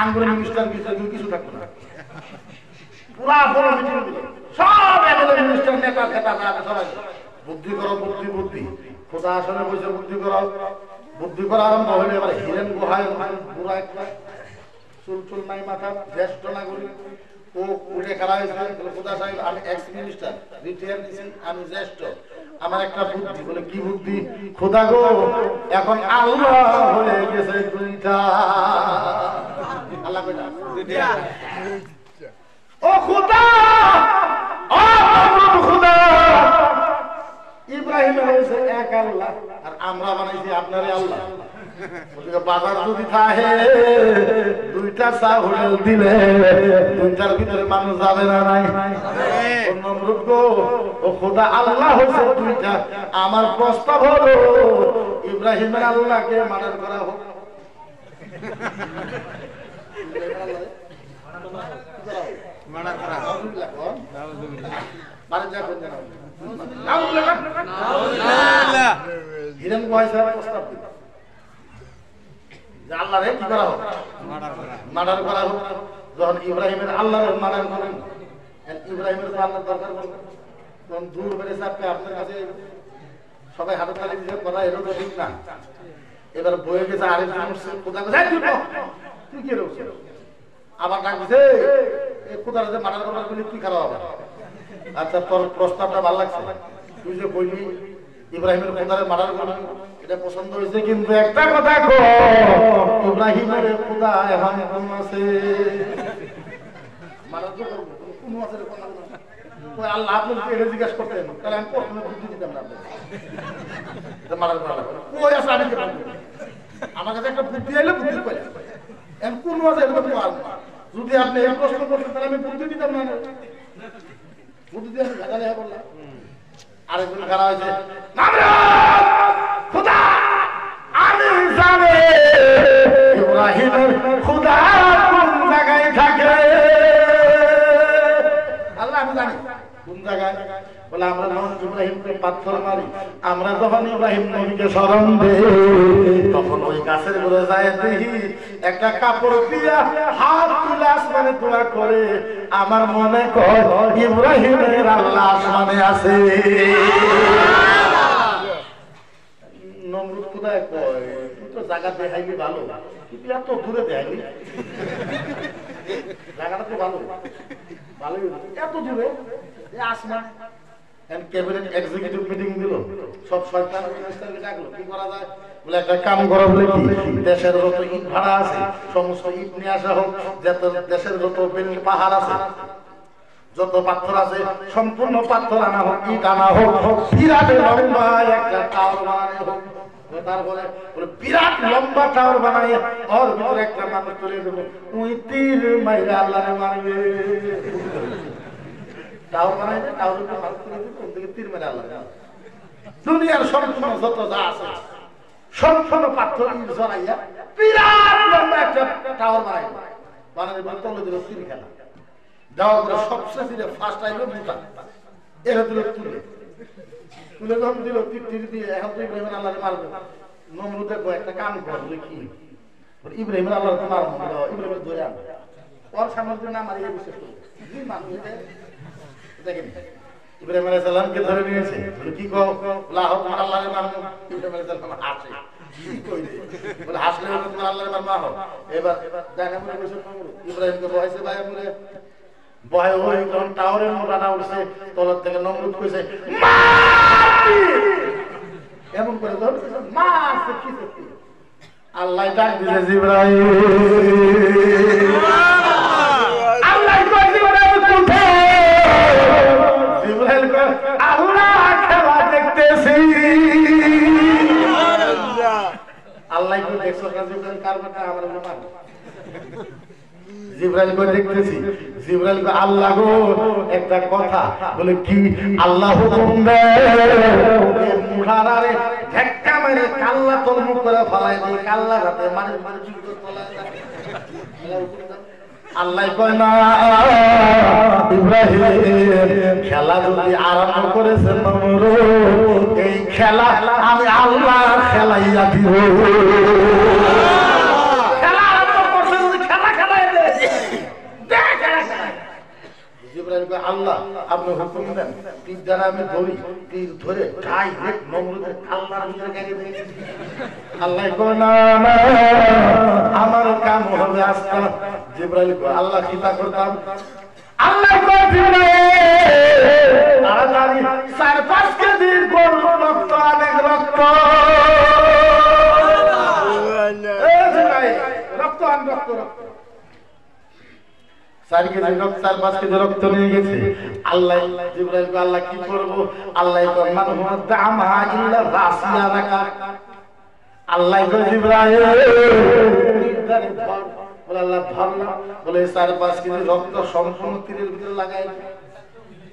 আঙ্গুরের মিনিস্টার কিছু থাকবে না পুরা বড় মিটিং দিল সব এমএলএ মিনিস্টার নেতা খেতা সবাই বুদ্ধি করো বুদ্ধি বুদ্ধি খোদা আসলে বসে বুদ্ধি করা আরম্ভ হলে এবার হিরেন গুহায় পুরা একটা চুল নাই মাথা জ্যেষ্ঠ নাগরিক ও উঠে খেলা হয়েছে খোদা সাহেব আমি এক্স মিনিস্টার রিটায়ার দিয়েছি আমি জ্যেষ্ঠ আমার একটা বুদ্ধি বলে কি বুদ্ধি খোদা গো এখন আল্লাহ হয়ে গেছে দুইটা আল্লাহ কইটা ও খোদা, ও খোদা, ইব্রাহিম হয়েছে এক আল্লাহ আর আমরা বানাইছি আপনারে আল্লাহ। বাজার যদি থাকে দুইটা চা হোটেল দিলে দুইটার ভিতরে মানুষ যাবে না নাই? নমরুদ গো, ও খোদা আল্লাহ হয়েছে দুইটা, আমার প্রস্তাব হলো ইব্রাহিমের আল্লাহকে মার্ডার করা হোক। হিরেন গোহাই সাহেব প্রস্তাব দিল যে আল্লাহরে কি করা হোক, মার্ডার করা হোক। যখন ইব্রাহিমের আল্লাহর মার্ডার করেন, ইব্রাহিমের আল্লাহর দরকার পড়বে, তখন দূর বেড়ে চাপে আপনার কাছে সবাই হাতে তালি দিয়ে করা, এটা তো ঠিক না। এবার বয়ে গেছে আরেকজন তুই কি রোগ, আবার ডাক দিছে কোথায় মার্ডার করার বলি তুই খারাপ হবে। আচ্ছা, তোর প্রস্তাবটা ভালো লাগছে, তুই যে বললি ইব্রাহিমের খোদারে মার্ডার করবি, এটা পছন্দ হয়েছে, কিন্তু একটা কথা কো, ইব্রাহিমের খোদা এখন কোন আছে? মার্ডার তো করবো, কোন আছে? আল্লাহ আপনি এটা জিজ্ঞাসা করতেন, তাহলে আমি প্রথমে বুদ্ধি দিতাম না আপনাকে মার্ডার করা লাগবে। কই আছে আমি আমার কাছে একটা বুদ্ধি আইলে বুদ্ধি পাইলাম, এখন কোন আছে এটা তো পারবো না। যদি আপনি এই প্রশ্ন করতেন তাহলে আমি বুদ্ধি দিতাম না, বুদ্ধি দিয়ে আমি ঘাটা লেখা করলাম। আরেকজন খারাপ হয়েছে, খোদা আমি জানি ইব্রাহিমের খোদা কোন জায়গায় থাকে। আল্লাহ আমি জানি কোন জায়গায়, বলে আমরা যখন ইব্রাহিমকে পাথর মারি, আমরা যখন ইব্রাহিম নবীকে স্মরণ দেই, তখন ওই গাছের গোড়ে যায় দেখি একটা কাপড় দিয়া হাত তুলে আসমানে দোয়া করে, আমার মনে কর ইব্রাহিমের আল্লাহ আসমানে আছে। নমরুদ কোথায় কয়, তুই তো জায়গা দেখাইলি ভালো, কিন্তু এত দূরে দেখাইলি, জায়গাটা তো ভালো ভালোই, এত দূরে আসমান। ক্যাবিনেট এক্সিকিউটিভ মিটিং দিল, সব শয়তান মিনিস্টারকে ডাকলো, কি করা যায়? বলে একটা কাম করা, বলে কি দেশের যত ইট ভাড়া আছে সমস্ত ইট নিয়ে আসা হোক, যত দেশের যত পাহাড় আছে, যত পাথর আছে সম্পূর্ণ পাথর আনা হোক, ইট আনা হোক, বিরাট লম্বা একটা টাওয়ার বানানো হোক। তারপরে বিরাট লম্বা টাওয়ার বানাই, ওর ভিতরে একটা মানুষ চলে দেবে, ওই তীর মাইরা আল্লাহরে মারবে। টাওয়ার বানাইবে, টাওয়ারের উপর মানুষ চলে দেবে, ওর দিকে তীর মেরে আল্লাহ। দুনিয়ার সম্পূর্ণ যত যা আছে সম্পূর্ণ পাথর জড়াইয়া বিরাট লম্বা একটা টাওয়ার বানাইবে, বানাইবে তলে দিল তীর খেলা। দেওয়ার পরে সবচেয়ে ফার্স্ট আইলো মুতা, এরা দিল তুলে, তুলে যখন দিল তীর দিয়ে, এখন তো ইব্রাহিমের আল্লাহরে মারবে। নমরুদের একটা কাম করবে, কি ইব্রাহিমের আল্লাহকে মারবো, ইব্রাহিমের ধরে আনবে, ওর সামনে না মারিয়ে বিশ্বাস করবে। দেখেন ইব্রাহিম আলাইহিস সালামকে ধরে নিয়েছে, কি কও আল্লাহরে মারবো, ইব্রাহিম আলাইহিস সালাম হাসে, বলে হাসলে তোমার আল্লাহরে মারবো। এবার দেখা মনে বসে ইব্রাহিমকে বহাইছে, ভাই বলে বয় ওই যখন টাওয়ারের মোটাটা উঠছে, তলার থেকে নমরুদ কইছে এমন করে ধরছে, মারছে কি সত্যি। আল্লাহ ডাক দিছে জিবরাইল, আল্লাহ কই জিবরাইল কোথায়? জিবরাইল কই আল্লাহ খেলা দেখতেছি। আল্লাহ কই দেখছো না জিবরাইল কারবারটা আমার মনে মার। জিবরাইল কই দেখতেছি, জিবরাইল কই আল্লাহ গো একটা কথা, বলে কি? আল্লাহ হুকুম দেয় মুহারারে ধাক্কা মেরে কাল্লা তলমুখ করে ফলাই দেই, কাল্লা রাতে মানে যুদ্ধ চলে যায়। আল্লাহ কয় না ইব্রাহিম, খেলা যদি আরম্ভ করেছেন নমরুদ, এই খেলা আমি আল্লাহ খেলাইয়া দিব। আল্লাহ আপনি হুকুম দেন, তীর দ্বারা আমি ধরি, তীর ধরে ডাইরেক্ট নমরুদের কাল্লার ভিতরে গেড়ে দেই। আল্লাহ কয় না না, আমার কাম হবে আজকে। জিবরাইল কয় আল্লাহ চিন্তা করতাম। আল্লাহ কয় তাড়াতাড়ি 4-5 কেজি গরুর রক্ত, অনেক রক্ত, রক্ত আন, রক্ত রক্ত 4 কেজি রক্ত 4-5 কেজি রক্ত নিয়ে গেছে আল্লাহ জিবরাইলকে আল্লাহ কি করব আল্লাহ কয় মান হুয়া দামা ইল্লা রাসিয়া রাকা আল্লাহ কয় জিবরাইল বলে আল্লাহ ধরনা বলে 4-5 কেজি রক্ত সম্পূর্ণ তীরের ভিতরে লাগাই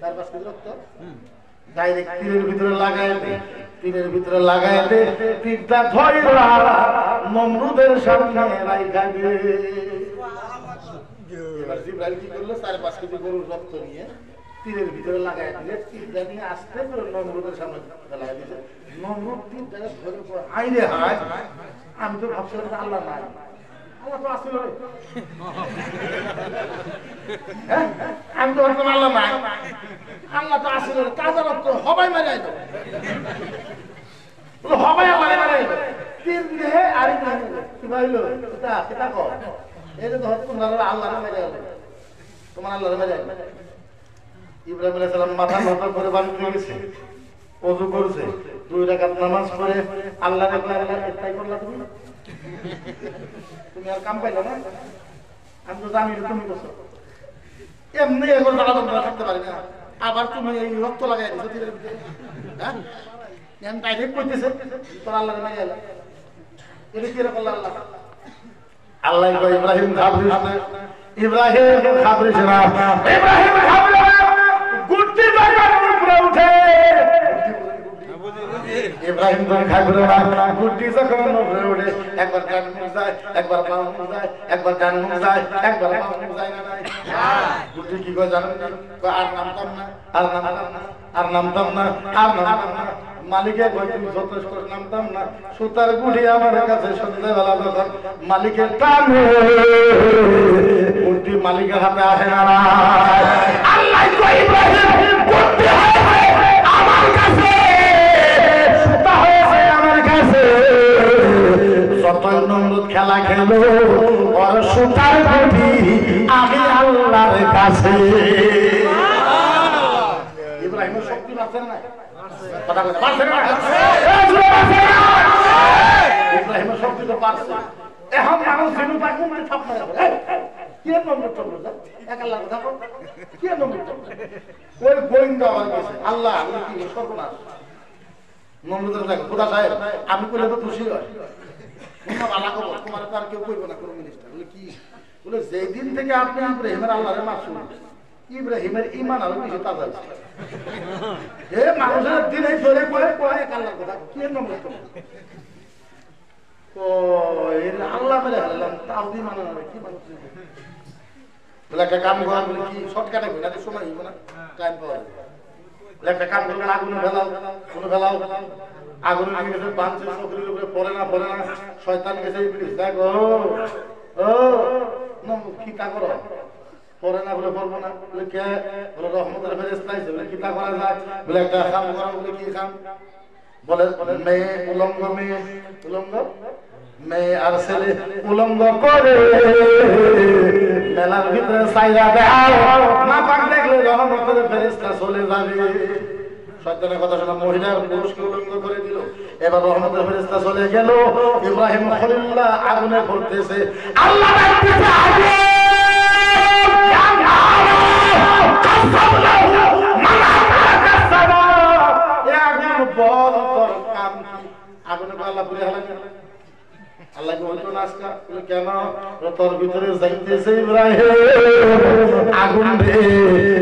4-5 কেজি রক্ত ডাইরেক্ট তীরের ভিতরে লাগাই দে তীরের ভিতরে লাগাই দে তীরটা ধইরা নমরুদের সামনে রাইখা দে এবার জিবরাইল কি করলো 4-5 কেজি গরুর রক্ত নিয়ে তীরের ভিতরে লাগাই দিলে তীরটা নিয়ে আস্তে করে নমরুদের সামনে লাগাই দিয়েছে নমরুদ তীরটা ধরে পড়ে আইরে হায় আমি তো ভাবছিলাম আল্লাহ নাই আল্লাহ তো আসিল রে হ্যাঁ আমি তো ভাবছিলাম আল্লাহ নাই আল্লাহ তো আসিল রে কাজা রক্ত হবাই মারি আইতো বলে হবাই মারি মারি আইতো তীর দিয়ে আরি কি ভাইলো এটা কো এই যে ধর তোমার আল্লাহর মেরে গেল তোমার আল্লাহর মেরে গেল ইব্রাহিম আলাইহিস সালাম মাথা মাথা করে বাঁধতে গেছে ওযু করছে 2 রাকাত নামাজ পড়ে আল্লাহর আল্লাহ এটাই করলা তুমি আর কাম পাইলা না আমি তো জানি তুমি করছো এমনি এগুলো দাঁড়া তোমরা থাকতে পারি না আবার তুমি এই রক্ত লাগাই দিছো তীরের ভিতরে হ্যাঁ এম ডাইরেক্ট কইতেছে তোর আল্লাহর মেরে গেল এটা কি রে আল্লাহ আল্লাহ কয় ইব্রাহিম খাবরিস না ইব্রাহিম খাবরিস না ইব্রাহিম খাবরিস না গুটি জায়গার উপরে উঠে ইব্রাহিম তো খাবরে না গুটি যখন উপরে উঠে একবার ডান মুখ যায় একবার বাম মুখ যায় একবার ডান মুখ যায় একবার বাম মুখ যায় না নাই গুটি কি কয় জানেন না আর নামতাম না আর নামতাম না আর নামতাম না আর নামতাম না মালিকের কয় তুমি যথেষ্ট নামতাম না সুতার গুটি আমার কাছে সন্ধ্যাবেলা যখন মালিকের টানে গুটি মালিকের হাতে আসে না আল্লাহ কয় ইব্রাহিম গুটি আমার কাছে সুতা হয়েছে আমার কাছে যতই নমরুদ খেলা খেলো ওর সুতার গুটি আমি আল্লাহর কাছে ইব্রাহিমের শক্তি আছে না কথা বলতে পারছেন না ইব্রাহিমের শক্তি তো পারছে এখন মানুষ জিনু পাকুম মানে থাপ মারা কি নম্বর চললো এক আল্লাহর কথা বল কি নম্বর চললো ওই গোয়েন্দা আমার কাছে আল্লাহ আমি কি সর্বনাশ নম্বর দেখো খোদা সাহেব আমি কইলে তো খুশি হয় তোমরা ভালো খবর তোমার তো আর কেউ কইব না কোন মিনিস্টার বলে কি বলে যেই দিন থেকে আপনি ইব্রাহিমের আল্লাহরে মাসুল ইব্রাহিমের ঈমান আরো বেশি তাজা হয়েছে এ মানুষের দিনে ধরে কয়ে কয়ে আল্লাহর কথা কি নম্বর চললো ও এর আল্লাহ মেরে হারালাম তাও দি মানে না কি মানুষ বলে একটা কাম করা বলে কি শর্টকাটে কই না সময় হইব না টাইম পাওয়া যাবে বলে একটা কাম করে আগুন ফেলাও কোন ফেলাও আগুন নিয়ে গেছে বাঁধছে শরীরের উপরে পড়ে না শয়তান গেছে ইবলিস দেখো ও নম কি তা করো পড়ে না বলে পড়বো না বলে কে বলে রহমতের ফেরেশতা আইছে বলে কি তা করা যায় বলে একটা কাম করা বলে কি কাম বলে মেয়ে উলঙ্গ মেয়ে আর ছেলে উলঙ্গ করে মেলার ভিতরে সাইরা দাও না পাক দেখলে রহমতের ফেরেশতা চলে যাবে শয়তানের কথা শোনা মহিলার পুরুষকে উলঙ্গ করে দিল এবার রহমতের ফেরেশতা চলে গেল ইব্রাহিম খলিলুল্লাহ আগুনে পড়তেছে আল্লাহ ডাকতেছে আগুন ইয়া নার কাসাবলাহু মানা কাসাবা ইয়া আগুন বল তোর কাম কি আগুনে আল্লাহ পুরে হালাকে আল্লাহ বলতো না আজকে বলে কেন তোর ভিতরে যাইতেছে ইব্রাহিম আগুন রে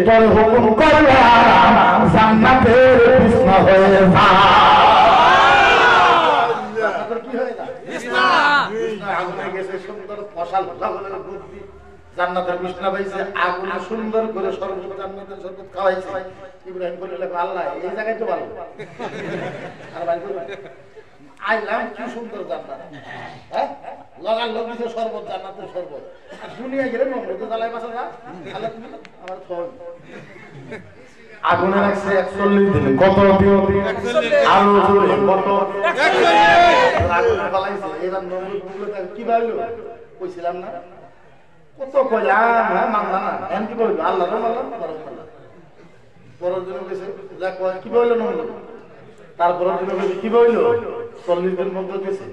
তোর হুকুম করলাম জান্নাতের বিছনা হয়ে যা জান্নাতের কি হয়ে যা বিছনা আগুনে গেছে সুন্দর ফসল লাগানোর বুদ্ধি জান্নাতের বিছনা পাইছে আগুনে সুন্দর করে শরবত জান্নাতের শরবত খাওয়াইছে ইব্রাহিম বলল আল্লাহ এই জায়গায় তো ভালো আর ভাই আইলাম কি সুন্দর জান্নাত হ্যাঁ লাগাল লোক দিছে শরবত জান্নাতের শরবত আর দুনিয়া গেলে নমরুদ জ্বালায় বাসা যা আল্লাহ তুমি আমার ফল আগুনে রাখছে 41 দিন কত দিন 41 আর জোরে কত 41 আগুনে জ্বালাইছে এরা নমরুদ বলে কি ভাইলো কইছিলাম না কত কইলাম হ্যাঁ মানলা না এম কি বলবো আল্লাহর মানলাম পরের দিন গেছে যা কয় কি বললো নমরুদ তারপরের দিন কি বললো 40 দিন মধ্যে গেছে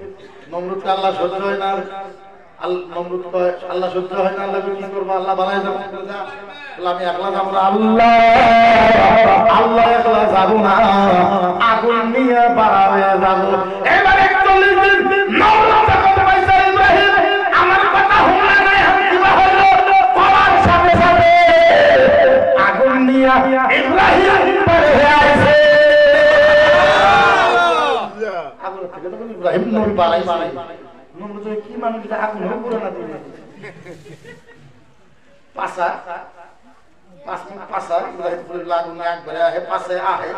নমরুদকে আল্লাহ সহ্য হয় না নমরুদ কয় আল্লাহ সহ্য হয় না, আল্লাহ কি করবো, আল্লাহ বানাই যাবো, আমি একলা যাবো না, আল্লাহ একলা যাবো না, আগুন নিয়ে বাড়াবে যাবো। এবার 41 দিন নমরুদ যখন পাইছে ইব্রাহিম আমার কথা শুনে নাই, কিবা হলো করার সাথে সাথে আগুন নিয়ে ইব্রাহিম পরে আইছে। আগুন থেকে তখন ইব্রাহিম নবী বাড়াইছে। নমরুদ কি মানুষ আগুন পুরো না দিবে পাসা পাসা ইব্রাহিম বলে আগুন একবারে আহে পাশে আহে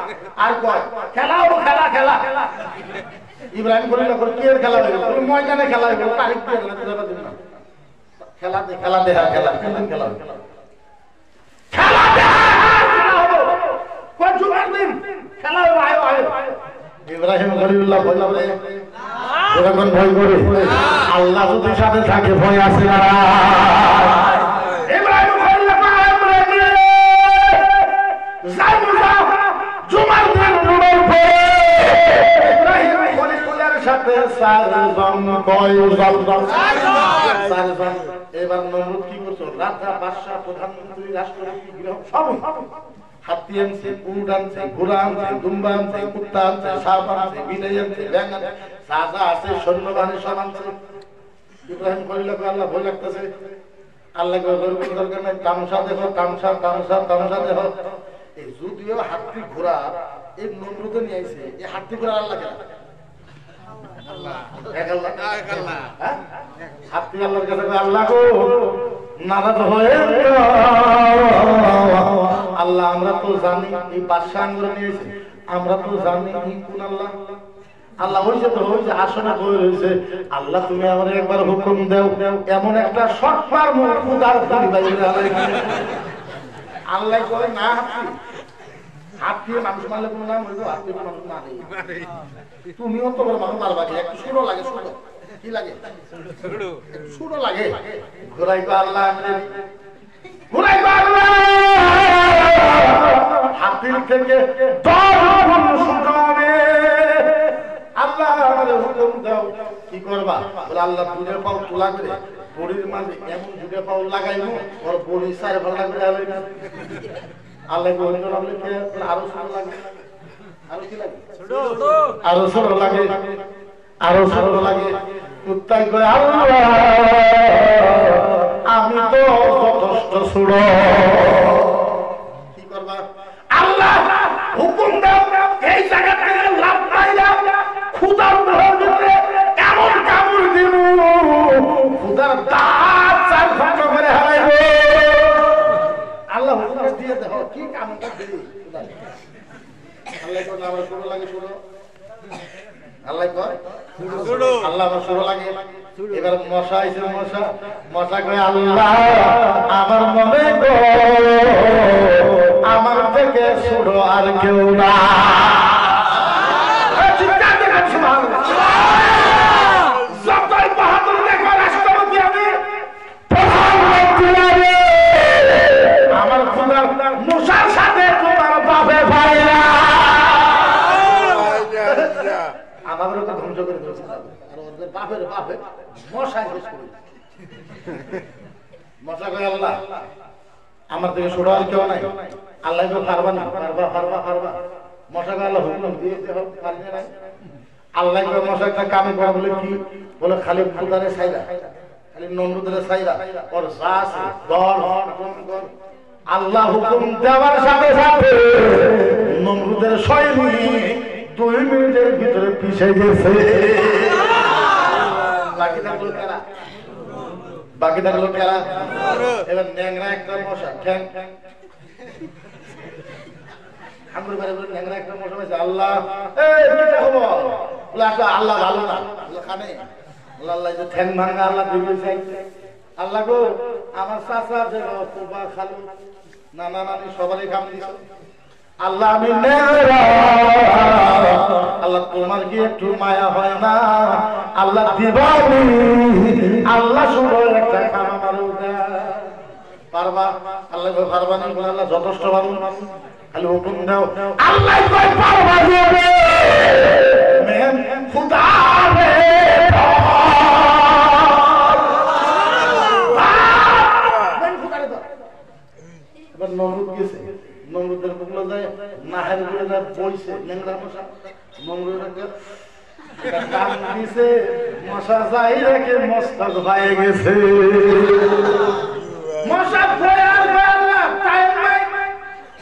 আর কয় খেলাও খেলা খেলা। ইব্রাহিম বলে কি খেলা হইল, ময়দানে খেলা হইল, তারিখ দিয়ে না খেলা দে খেলা দে খেলা কোন খেলা খেলা দে কোন জুমার দিন খেলা আয় আয়। ইব্রাহিম খলিলুল্লাহ বললে যখন ভয় করে আল্লাহ যদি সাথে থাকে ভয় আসে না। ইব্রাহিম খলিলুল্লাহ জুমার দিন জুমার পরে ইব্রাহিম খলিলুল্লাহর সাথে চারজন কয়জন চারজন। এবার নমরুদ কি করছো, রাজা বাদশা প্রধানমন্ত্রী রাষ্ট্রপতি গৃহ সব হাতি আনছে, উট আনছে, ঘোড়া আনছে, দুম্বা আনছে, কুত্তা আনছে, সাপ আনছে, বিলাই আনছে, ব্যাঙ আনছে, সাজা আছে, সৈন্যবাহিনী সব আনছে। ইব্রাহিম খলিলুল্লাহ আল্লাহ ভয় লাগতেছে, আল্লাহ দরকার নাই, তামসা দেখো তামসা তামসা তামসা দেখো। এই যদিও হাতি ঘোড়া এই নমরুদে নিয়ে আইছে, এই হাতি ঘোড়া আল্লাহ কেন হাতি আল্লাহর কাছে আল্লাহ গো নারাজ হয়ে আল্লাহ আমরা তো জানি এই বাদশা আঙ্গুর নিয়েছে, আমরা তো জানি কোন আল্লাহ। আল্লাহ হয়েছে তো হয়েছে, আসনে বই রয়েছে, আল্লাহ তুমি আমার একবার হুকুম দেও এমন একটা সৎপার আল্লাহ করে না হাতি হাত দিয়ে মানুষ মারলে কোনো নাম হইব, হাত দিয়ে মানুষ মারে তুমিও তো মানুষ মারবা, একটু সুরো লাগে, সুরো কি লাগে, সুরো লাগে। ঘোরাই তো আল্লাহ ঘোরাই তো আল্লাহ হাতির থেকে 10 গুণ সুজনে আল্লাহ আমাদের হুকুম দাও কি করবা। বলে আল্লাহ দুটো পাও তোলা করে বড়ির মাঝে এমন দুটো পাও লাগাইবো ওর বড়ি 4 ভাগ লাগবে। আল্লাহ বলেন আরো ছোট লাগে, আরো কি লাগে, আরো ছোট লাগে, আরো ছোট লাগে। কুত্তাই কয় আল্লাহ আমি তো যথেষ্ট ছোট, কি করবা আল্লাহ হুকুম দাও এই জায়গা থেকে লাভ পাইলাম খুদার ভিতরে এমন কামড় দিব খুদার দাঁত 4 ভাগ করে হারাইব। আল্লাহ হুকুম দিয়ে দেখো কি কামড়টা দিই আল্লাহ কয় আমার ছোট লাগে ছোট, আল্লাহ কয় আল্লাহ আমার ছোট লাগে। এবার মশা আইছে, মশা মশা কয় আল্লাহ আমার মনে গো আমার থেকে ছোট আর কেউ না। যতই বাহাদুর দেখো রাষ্ট্রপতি আমি প্রধানমন্ত্রী আমার খোদার মুসার সাথে তোমার বাপে ভাই না আমাদের তো ধ্বংস করে দিয়েছে আর ওদের বাপের বাপে মশাই শেষ করে মশা কয় আল্লাহ আমার থেকে ছোট আর কেউ নাই, আল্লাহ পারবা না, পারবা পারবা পারবা। মশা কয় আল্লাহ হুকুম দিয়েছে পারবে না। আল্লাহ কয় মশা একটা কামে করা বলে কি বলে খালি খুদারে ছাইরা খালি নমরুদের ছাইরা ওর যা আছে দল আল্লাহ হুকুম দেওয়ার সাথে সাথে নমরুদের সৈনিক 2 মিনিটের ভিতরে পিছিয়ে গেছে। বাকি থাকলো কারা, বাকি থাকলো কারা। এবার ন্যাংরা একটা মশা ঠ্যাং আঙ্গুর বাড়ি বলে ন্যাংরা একটা মশা হয়েছে। আল্লাহ আল্লাহ ভালো না খানে আল্লাহ ঠ্যাং ভাঙা আল্লাহ দিবে। আল্লাহ গো আমার চাচা বা খালু নানা নানি সবারই কাম দিছ আল্লাহ আমি আল্লাহ তোমার কি একটু মায়া হয় না আল্লাহ দিবানি আল্লাহ শুধু একটা কাম আমার পারবা আল্লাহ পারবা না বলে আল্লাহ যথেষ্ট ভালো খালি হুকুম দাও আল্লাহ কই পারবা দিবে মেন খুদা রে যায় নাহের ঘুরে যায় বইছে ল্যাংড়া মশা মঙ্গলকে কান দিছে মশা যাই রেখে মস্তক ভাই গেছে মশা বয়ার বয়াল্লা টাইম নাই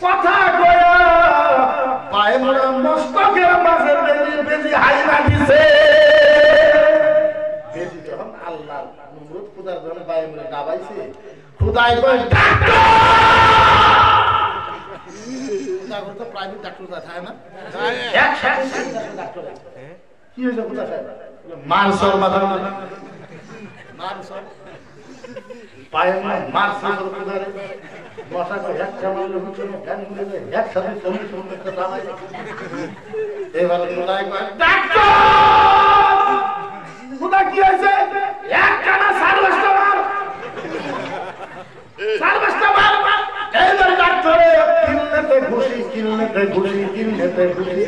কথা কয়া পায়ে মোড়া মস্তকের মাঝে বেজি বেজি হাইরা দিছে বেজি যখন আল্লাহ নমরুদ খুদার যখন পায়ে মোড়া দাবাইছে খুদাই কয় ডাক্তার খুদা করে তো প্রাইভেট ডাক্তার থাকে না একসাথে ডাক্তার কি হয়েছে খুদা সাহেব মারসর মাথা মারসর পায়ে মারসর খুদারে মশা কয় এক চামালে হুচুনে ফ্যান গুলে একসাথে চল্লিশ মিনিট দাবাই এবার খুদাই কয় ডাক্তার খুদা কি হয়েছে এক টানা সার্ভিসটা মার সার্ভিসটা মার এইবার ডাক্তারে কিলনেতে ঘুষি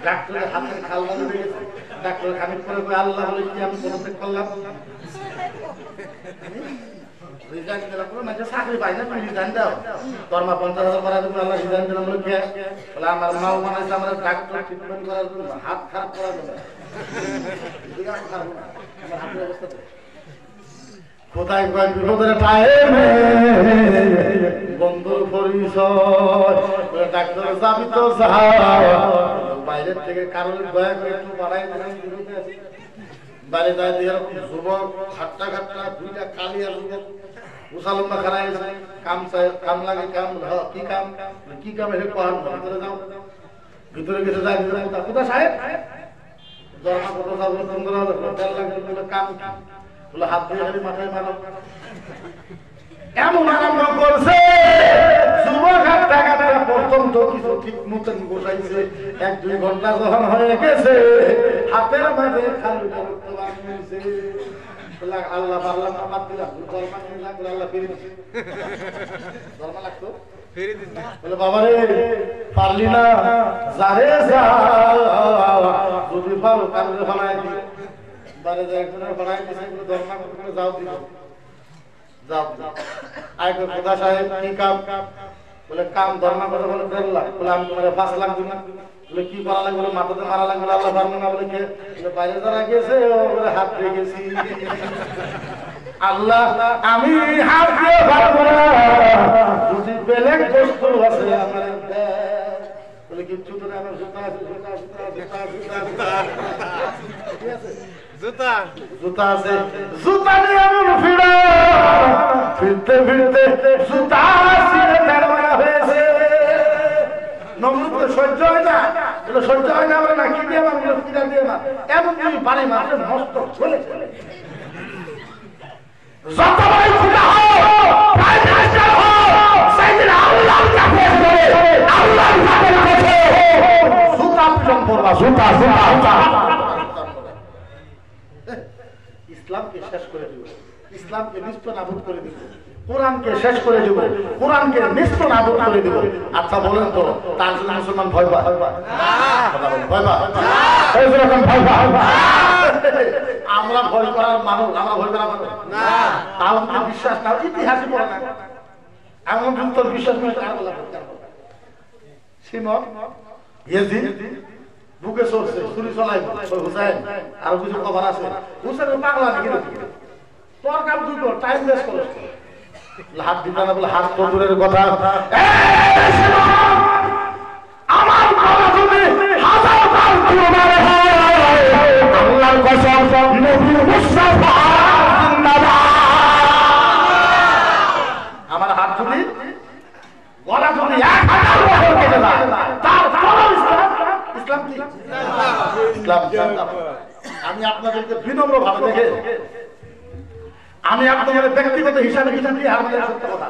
ডাক্তারের হাতের খাল বাঁধে দিয়েছে ডাক্তার খানিক পরে আল্লাহ বলে কি আমি পদত্যাগ করলাম রিজাইন দিলাম পুরো মাঝে চাকরি পাই না তুমি রিজাইন দাও দরমা 50,000 করা দেবো আল্লাহ রিজাইন দিলাম বলে কে বলে আমার মাও বানাইছে আমার ডাক্তার ট্রিটমেন্ট করার জন্য হাত খারাপ করার জন্য আমার হাতের অবস্থা কোথায় কয় বিপদের টাইমে বন্ধুর পরিচয় ডাক্তার যাবি তো বাইরের থেকে কারোর দয়া করে একটু বাড়াই বাইরে যায় দিয়ে যুবক খাট্টা খাট্টা দুইটা কালিয়া যুবক উসালম্বা খারাই কাম চাই কাম লাগে কাম কি কাম কি কাম এসে পাহাড় ভিতরে যাও ভিতরে গেছে যায় কোথায় সাহেব দরমা কত যাবো 15,000 কাম কাম বলে হাত দিয়ে খালি মাথায় মারো এমন আরম্ভ করছে যুবক হাত টাকাটা প্রথম তো কিছু ঠিক মতন বসাইছে 1-2 ঘন্টা যখন হয়ে গেছে হাতের মাঝে খালি রক্ত বানিয়েছে আল্লাহ পারলাম না বাদ দিলাম দরমা নিয়ে লাগলো আল্লাহ ফিরে দিচ্ছে দরমা লাগতো ফিরে দিচ্ছে বলে বাবা রে পারলি না যারে যা যদি পারো কারণে বানাই দি বাইরে যায় একজনের বানাই দিছে দরমা করে যাও দিব যাও আইকো খোদা সাহেব কি কাম বলে কাম দরমা করে বলে 1.5 লাখ বলে আমি তোমারে 5 লাখ দিই না বলে কি করা লাগবে বলে মাথাতে মারা লাগবে আল্লাহ পারবে না বলে কে বলে বাইরে যারা গেছে ওরে হাত দিয়ে গেছি আল্লাহ আমি হাত দিয়ে পারবো না যদি বেলেগ বস্তু আছে আমার বলে কিচ্ছু তো না আমার জুতা আছে ঠিক আছে জুতা আছে জুতা নিয়ে এমন ফিরতে জুতা ছিঁড়ে তেরমারা হয়েছে নমরুদ সহ্য হয় না বলে সহ্য হয় না বলে না কি দিয়ে আমার ফিরা দিয়ে না এমন তুমি পানি মারলে নষ্ট চলে যতবারই ফুটা হোক প্রাইম মিনিস্টার হোক সেদিন আল্লাহর কাছে আল্লাহর কাছে জুতা পিছন পড়বা জুতা ইসলামকে শেষ করে দিব ইসলামকে নিস্ত নাবুদ করে দিব কোরআনকে শেষ করে দিব কোরআনকে নিস্ত নাবুদ করে দিব আচ্ছা বলেন তো তার জন্য মুসলমান ভয় পায় আমরা ভয় করার মানুষ আমরা ভয় করার মানুষ না তাও বিশ্বাস না ইতিহাসই পড়ে না এমন কিন্তু বিশ্বাস করে সিমন ইয়েজিদ বুকে চলছে ছুরি চলাই হুসাইন আর কিছু খবর আছে হুসাইন পাগলা নাকি তোর কাম তুই কর টাইম ওয়েস্ট করিস হাত দিতে না বলে হাত তদুরের কথা আমার বাবা তুমি হাজার বার তোমারে হয় আল্লাহর কসম নবী মুস্তাফা জিন্দাবাদ আমার হাত যদি গলা যদি 1000 বছর কেটে যায় তারপরও ইসলাম কি ইসলাম আমি আপনাদেরকে বিনম্র ভাবে দেখে আমি আপনাদের ব্যক্তিগত হিসাবে দিয়ে আমাদের সত্য কথা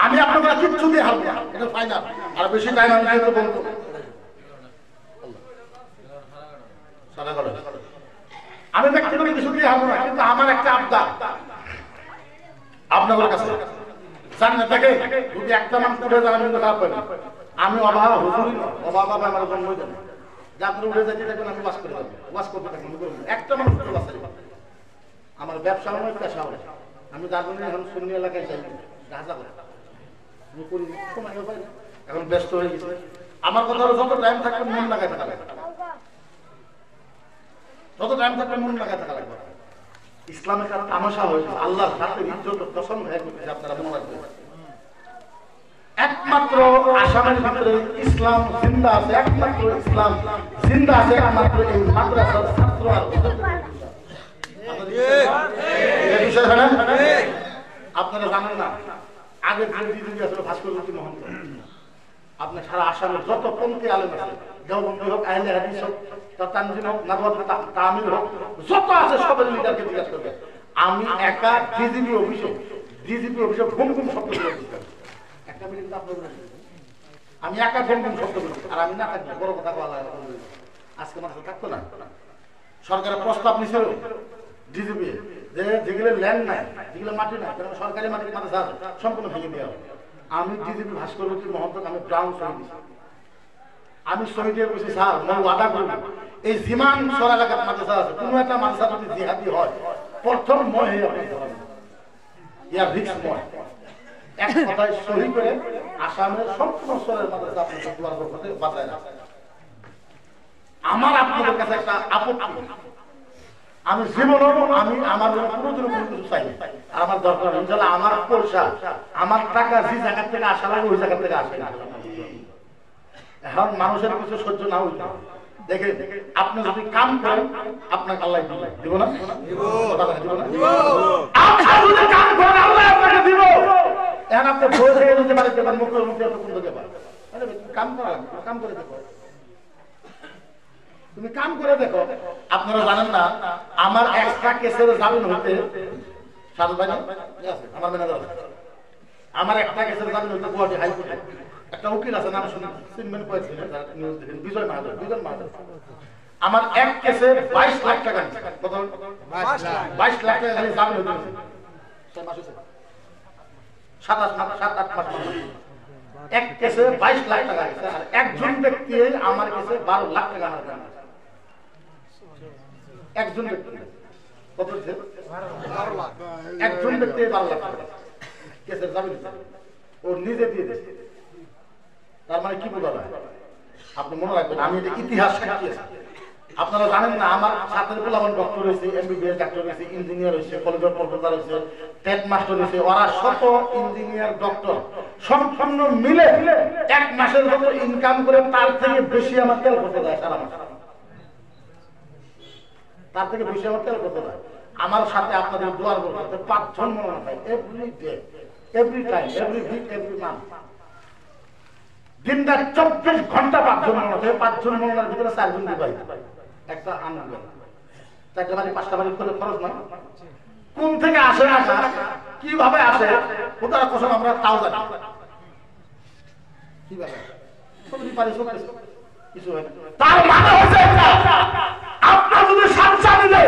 আমি আপনাদের কিচ্ছু দিয়ে হারবো এটা ফাইনাল আর বেশি টাইম আমি কিন্তু বলবো আমি ব্যক্তিগত কিছু দিয়ে হারবো না কিন্তু আমার একটা আবদার আপনাদের কাছে জানেন দেখে যদি একটা মানুষ উঠে যান আমি কিন্তু খারাপ পাই না আমি অভাব হুজুরি অভাব আমার জন্ম হয়ে যাবে যাত্রা উঠে যাচ্ছি দেখবেন আমি ওয়াশ করে যাবো ওয়াশ করতে থাকি একটা মানুষ উঠে বাঁচতে আমার ব্যবসা নয় পেশা হয় আমি যার জন্য এখন শূন্য এলাকায় চাই গাঁজা করে আমি করি সময় পাই না এখন ব্যস্ত হয়ে গেছে। আমার কথা হলো যত টাইম থাকবে মন লাগাই থাকা লাগবে, যত টাইম থাকবে মন লাগাই থাকা লাগবে। ইসলামের একটা তামাশা হয়েছে, আল্লাহর সাথে ইজ্জত কসম হয়ে গেছে, আপনারা মনে রাখবেন। একমাত্র আসামের ভিতরে ইসলাম জিন্দা আছে, একমাত্র ইসলাম জিন্দা আছে একমাত্র এই মাদ্রাসার ছাত্র আর আপনারা জানেন না, আগের যে দিদি আসলে ভাস্কর মহন্ত, আপনার সারা আসামের যত পন্থী আলেম আছে, দেওবন্দি হোক, আহলে হাদিস হোক, তানজিম হোক, নাগর তামিল হোক, যত আছে সবের লিডারকে জিজ্ঞাসা করবে। আমি একা ডিজিপি অফিসে ঘুম ঘুম শব্দ করে দিচ্ছি, একটা মিনিট আপনার আমি একা ঘুম ঘুম শব্দ করি, আর আমি না থাকলে বড় কথা বলা আজকে মানুষ থাকতো না। সরকারের প্রস্তাব নিছিল ডিজিপি যে যেগুলো ল্যান্ড নাই, যেগুলো মাটি নাই, সরকারি মাটির মাদ্রাসা সম্পূর্ণ ভেঙে দেওয়া হবে। আমি ডিজিপি ভাস্কর মহন্ত আমি ব্রাউন সহি দিচ্ছি, আমি সহি দিয়ে বলছি স্যার মই ওয়াদা করব এই জিমান সর এলাকার মাদ্রাসা আছে, কোনো একটা মাদ্রাসা যদি জিহাদি হয় প্রথম মই হয়ে আপনি ধরাবেন, ইয়ার রিস্ক মই। এক কথায় সহি করে আসামের সম্পূর্ণ স্তরের মাদ্রাসা আপনি করতে বাঁচায় না। আমার আপনাদের কাছে একটা আপত্তি, আমি জীবনও আমি আমার কোনোদিনও কোনো কিছু চাই না, আর আমার দরকার ইনশাআল্লাহ আমার পয়সা আমার টাকা যে জায়গা থেকে আসা লাগে ওই জায়গা থেকে আসে না। এখন মানুষের কিছু সহ্য না হইতে দেখে আপনি যদি কাম করেন আপনাকে আল্লাহ দিব না, আপনি যদি কাম করেন আল্লাহ আপনাকে দিব। এখন আপনি ভয় থেকে যদি বাড়িতে পারেন মুখের মুখে কোন দিকে পারেন, কাম করা কাম করে দেখো, তুমি কাম করে দেখো। আপনারা জানেন না আমার এক্সট্রা কেসের জামিন হইতে আমার ম্যানেজার আমার একটা কেসের জামিন হইতে গুয়াহাটি হাইকোর্টে একটা উকিল আছে, নাম শুনবেন বিজয় মাহাতো, বিজন মাহাতো। আমার এক কেসে 22 লাখ টাকা, 22 লাখ টাকা খালি জামিন হইতে 7-8 মাস এক কেসে 22 লাখ টাকা গেছে, আর একজন ব্যক্তি আমার কেসে 12 লাখ টাকা আমার একজন ব্যক্তি কত দিচ্ছে? 12 লাখ। একজন ব্যক্তি 12 লাখ টাকা কেসের জামিন ও নিজে দিয়ে দিচ্ছে। তার মানে কি বোঝা যায়? আপনি মনে রাখবেন আমি এটা ইতিহাস সাক্ষী আছি। আপনারা জানেন না আমার ছাত্রের পোলাপান ডক্টর হয়েছে, এমবিবিএস ডাক্তার হয়েছে, ইঞ্জিনিয়ার হয়েছে, কলেজের প্রফেসর হয়েছে, টেট মাস্টার হয়েছে, ওরা শত ইঞ্জিনিয়ার ডক্টর সম্পূর্ণ মিলে এক মাসের যত ইনকাম করে তার থেকে বেশি আমার তেল করতে দেয় সারা মাস, তার থেকে বেশি আমার তেল করতে দেয়। আমার সাথে আপনাদের দোয়ার করতে 5 জন মনে হয় every day, every time, every week, every month, দিনটা 24 ঘন্টা 5 জন মনে হয়। 5 জন মনের ভিতরে 4 জন বিবাহিত, একটা আনন্দ, 4টা বাড়ি 5টা বাড়ি করে খরচ নয়। কোন থেকে আসে না কিভাবে আসে ওটার কথা আমরা তাও জানি, কিভাবে সবই পারি সব কিছু হয়। তার মানে হচ্ছে আপনার যদি সাচ্চা দিলে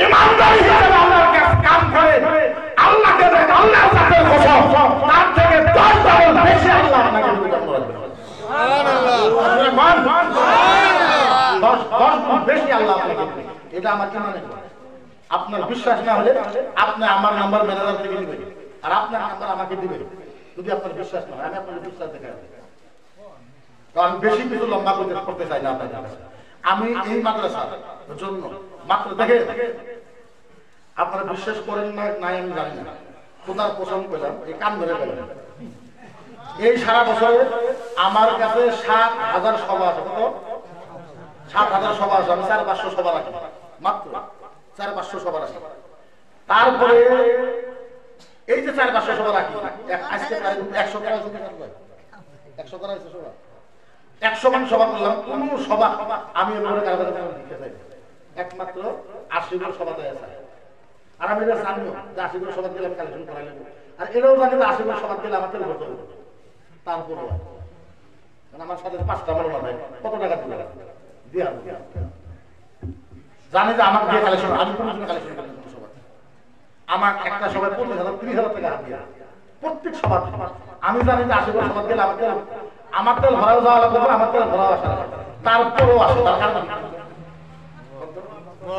ইমানদারি হিসেবে আল্লাহর কাছে কাম করে আল্লাহকে দেন, আল্লাহর সাথে কসম তার থেকে 10 ডাবল বেশি আল্লাহ আপনাকে দিবেন। সুবহানাল্লাহ, 10 গুণ বেশি আল্লাহ আপনাকে দিবেন। এটা আমার কি মানে? আপনার বিশ্বাস না হলে আপনি আমার নাম্বার ম্যানেজার থেকে নেবেন, আর আপনার নাম্বার আমাকে দিবেন। যদি আপনার বিশ্বাস না হয় আমি আপনাকে বিশ্বাস দেখাই, কারণ বেশি কিছু লম্বা করতে চাই না আপনার কাছে। আমি এই মাদ্রাসার জন্য মাত্র দেখে আপনারা বিশ্বাস করেন না নাই আমি জানি না, খোদার পছন্দ করলাম এই কান ধরে গেলেন। এই সারা বছরে আমার কাছে 7,000 সভা আছে, কত 7,000 সভা আছে, আমি 400-500 সভা রাখি, মাত্র 400-500 সভা রাখি। তারপরে এই যে 400-500 সভা রাখি আজকে 100 করা 100 করা হয়েছে সভা, 100 মান সভা করলাম। কোন সভা আমি একমাত্র 80 জন সভাতে আছে, আর আমি এটা জানিও যে 80 জন সভা দিলে আমি কালেকশন করাই নেব, আর এটাও জানি যে 80 জন সভা দিলে আমার তেল করতে হবে। তারপরে আমার সাথে 5টা মরনা ভাই কত টাকা দিলে দিয়ে জানি যে আমার দিয়ে কালেকশন, আমি কোনো দিন কালেকশন করি না সভা, আমার একটা সভায় 25,000-30,000 টাকা হাত দিয়ে প্রত্যেক সভা। আমি জানি যে 80 জন সভা দিলে আমার তেল ভরাও যাওয়া লাগবে, আমার তেল ভরাও আসা লাগবে, তারপরেও আসে।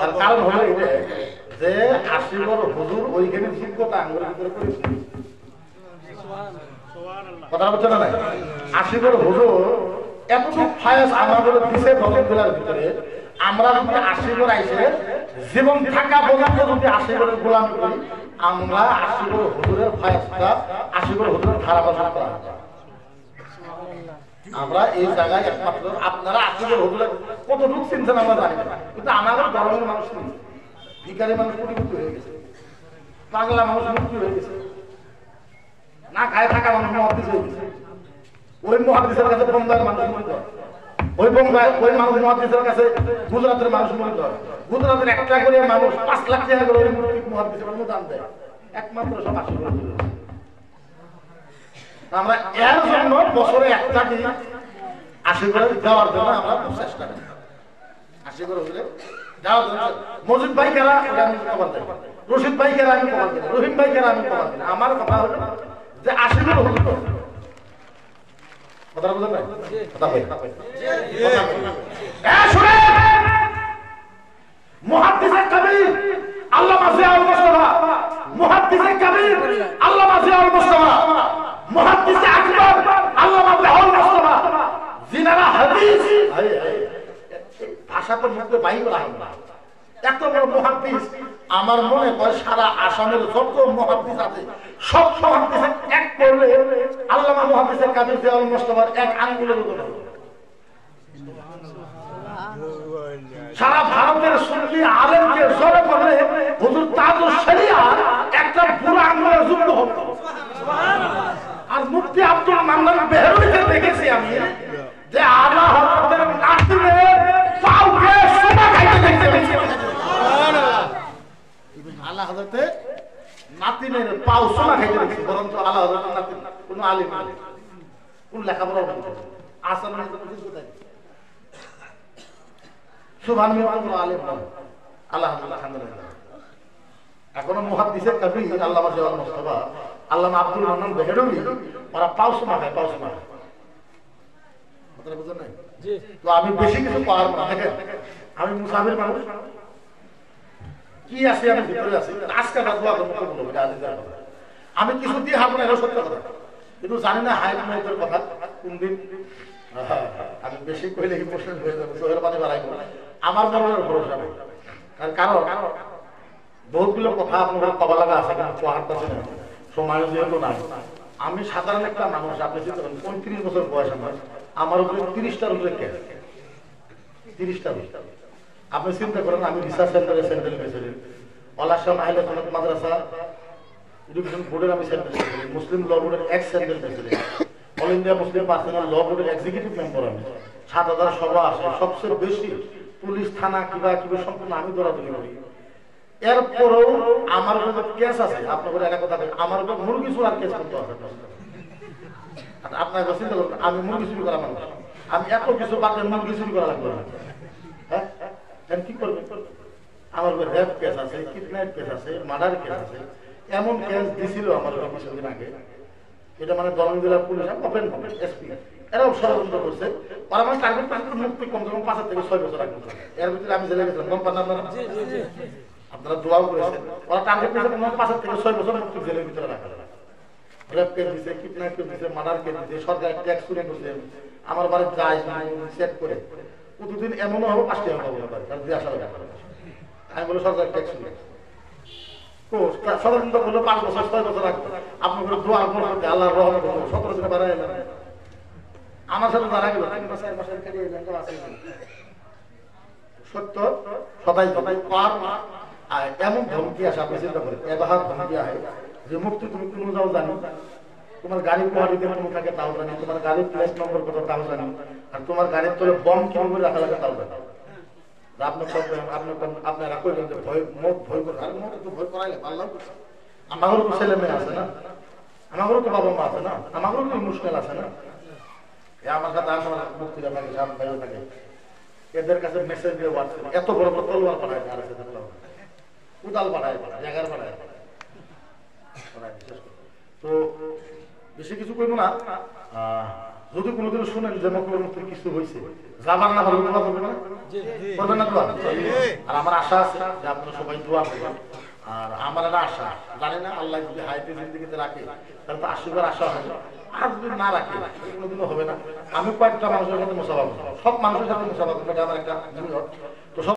তার কারণ হলো যে 80 জন হুজুর ওইখানে যোগ্যতা আঙ্গুলের ভিতরে করেছে, কথা বলছে না? আশিকের হুজুর এতটুকু ফায়াজ আমাদের দিছে দলের ভিতরে, আমরা যদি আশিকের আইসে জীবন থাকা পর্যন্ত যদি আশিকের গোলামি করি, আমরা আশিকের হুজুরের ফায়াজটা আশিকের হুজুরের ধারাবাহিক করা আমরা এই জায়গায় একমাত্র আপনারা আশিকের হুজুরের কতটুকু চিনছেন আমরা জানি না, কিন্তু আমাদের ধর্মের মানুষ নেই, ভিখারি মানুষ কোটিপতি হয়ে গেছে, পাগলা মানুষ মুক্তি হয়ে গেছে, না খায় থাকা মানুষ মহাদিস হয়ে গেছে। ওই মহাদিসের কাছে বোম্বাইয়ের মানুষ মনে হয়, ওই মানুষ মহাদিসের কাছে গুজরাটের মানুষ মনে হয়, গুজরাটের একটা করে মানুষ 5 লাখ টাকা করে ওই মহাদিসের অনুদান দেয়, একমাত্র সব আশীর্বাদ। আমরা এর জন্য বছরে একটা দিন আশীর্বাদ দেওয়ার জন্য আমরা চেষ্টা করি, আশীর্বাদ হলে দেওয়ার জন্য। মজিদ ভাই কেরা আমি খবর দেয়, রশিদ ভাই কেরা আমি খবর দিই, রহিম ভাই কেরা আমি খবর দিই। আমার কথা হলো যে আশীর্বাদ হল কথা বুঝলেন না, কথা বলি মুহাদ্দিসে কবির আল্লামা জিয়াউল মুস্তাফা, মুহাদ্দিসে কবির আল্লামা জিয়াউল মুস্তাফা, মুহাদ্দিসে আকবর আল্লামা জিয়াউল মুস্তাফা, জিনারা হাদিস ভাষা তো মুখে বাইর করা হয় না, এত বড় মুহাদ্দিস। আমার মনে হয় সারা আসামের যত মুহাদ্দিস আছে সব মুহাদ্দিসে এক করলে আল্লামা মুহাদ্দিসে কবির জিয়াউল মুস্তাফার এক আঙ্গুলের উপর। সারা ভারতের সুন্নি আলেমকে জড়ো করলে হুজুর তাজুল শরিয়াত একটা পুরো আঙ্গুলের যুক্ত হবে। আর মুফতি আব্দুল মান্নান বেহরুকে দেখেছি আমি যে আলা হযরতের নাতিনের পাউকে সোনা খাইতে দেখতে পেয়েছি। আলা হযরতে নাতিনের পাউ সোনা খাইতে দেখেছি, বরং তো আলা হযরতের নাতিন কোন আলিম না, কোন লেখাপড়া না, আসলে কোথায় সুবহানাল্লাহ কোন আলিম না, আলহামদুলিল্লাহ। এখনো মুহাদ্দিসে কবির আল্লামা জিয়াউল মুস্তাফা, আল্লামা আব্দুল মান্নান বেহরুই ওরা পাউ সোনা খায়, পাউ সোনা। বুঝলেন না? তো আমি বেশি কিছু পাওয়ার না, দেখেন আমি মুসাফির মানুষ, কি আছে আমি ভিতরে আছি, আজকে দোয়া করবো বলবো, আমি কিছু দিয়ে হারবো না, এটা সত্য কথা, কিন্তু জানি না হাইট মাইটের কথা কোন দিন আমি বেশি কইলে কি প্রশ্ন হয়ে যাবে, চোখের পানি বাড়াইবো, আমার মনের ভরসা নেই। কারণ বহুতগুলো কথা আপনার কবা লাগা আছে, কিন্তু পাহাড় না সময় যেহেতু নাই। আমি সাধারণ একটা মানুষ, আপনি চিন্তা করেন 35 বছর বয়স আমার উপরে 30টার উপরে কেস, 30টার। আপনি চিন্তা করেন আমি রিসার্চ সেন্টারে সেন্ট্রাল প্রেসিডেন্ট, অলাশা মাহিলা সনদ মাদ্রাসা এডুকেশন বোর্ডের আমি সেন্ট্রাল প্রেসিডেন্ট, মুসলিম ল বোর্ডের ex central president, all India Muslim personal law বোর্ডের এক্সিকিউটিভ মেম্বার আমি, 7000 সভা আসে, সবচেয়ে বেশি পুলিশ থানা কিবা কিবা সম্পূর্ণ আমি দৌড়াদৌড়ি করি। এরপরেও আমার উপরে কেস আছে, আপনার একটা কথা আমার উপরে মুরগি চুরার কেস করতে হবে। আপনার চিন্তা করবেন আমি মুরগি চুরি করা মানুষ, আমি এত কিছু বাদ মুরগি চুরি করা লাগবে না, হ্যাঁ কি করবেন? আমার উপরে রেপ কেস আছে, কিডন্যাপ কেস আছে, মার্ডার কেস আছে, এমন কেস দিছিল আমার কিছুদিন আগে। এটা মানে দরং জেলার পুলিশ ওপেন হবে এসপি, এরাও ষড়যন্ত্র করছে। আর আমার টার্গেট মুক্তি কমসে কম 5 থেকে 6 বছর আগে, এর ভিতরে আমি জেলে গেছিলাম, কম পান আপনারা, আপনারা দোয়াও করেছেন। ওরা টার্গেট পেয়েছে 5 থেকে 6 বছর মুক্তি জেলের ভিতরে রাখা যাবে। রেপ কেস দিচ্ছে, কিডন্যাপ কেস দিচ্ছে, মার্ডার কেস দিচ্ছে, সরকার ট্যাক্স তুলে করছে, আমার বাড়ি যায় চেক করে প্রতিদিন এমনও হবে 5 টাকা পাবো না, তার দিয়ে আসা হবে। আমি বলি সরকার ট্যাক্স তুলে ষড়যন্ত্র করলো 5 বছর 6 বছর রাখবো, আপনি করে দোয়া করতে আল্লাহ রহমত করবো, 17 দিনে বাড়াই এলেন আমার সাথে দাঁড়া গেল 3 মাস 4 মাসের কেটে এলেন, সত্য সদাই সদাই পার। এমন ধমকি আসে, আপনি চিন্তা করেন এবার ধমকি আসে যে মুক্তি তুমি কোনো যাও জানি, তোমার গাড়ি কোয়ালিটি কোনো থাকে তাও জানি, তোমার গাড়ির প্লেস নম্বর কত তাও জানি, আর তোমার গাড়ির তলে বম কেমন করে রাখা লাগে তাও জানি। আপনারা কইলেন যে ভয় ভয় করে, আর মোট একটু ভয় করাইলে পারলাম। আমারও তো ছেলে মেয়ে আছে না, আমারও তো বাবা মা আছে না, আমারও তো মুশকিল আছে না। আমার সাথে আমার মুক্তিরা থাকে, সাম ভাইও থাকে, এদের কাছে মেসেজ দিয়ে হোয়াটসঅ্যাপ এত বড় বড় তলোয়ার পাঠায়, আর উদাল পাঠায়, জায়গার পাঠায়। তো বেশি কিছু করব না, যদি কোনোদিন শুনেন যে মকবুল মুফতির কিছু হয়েছে, যাবার না ভালো দোয়া করবেন না, করবেন না দোয়া। আর আমার আশা আছে যে আপনারা সবাই দোয়া করবেন। আর আমার একটা আশা, জানি না আল্লাহ যদি হায়াতে জিন্দেগিতে রাখে তাহলে তো 80 বার আশা হবে, আর যদি না রাখে কোনোদিনও হবে না। আমি কয়েকটা মানুষের সাথে মুসাফা করবো, সব মানুষের সাথে মুসাফা করবো, এটা আমার একটা নিয়ত।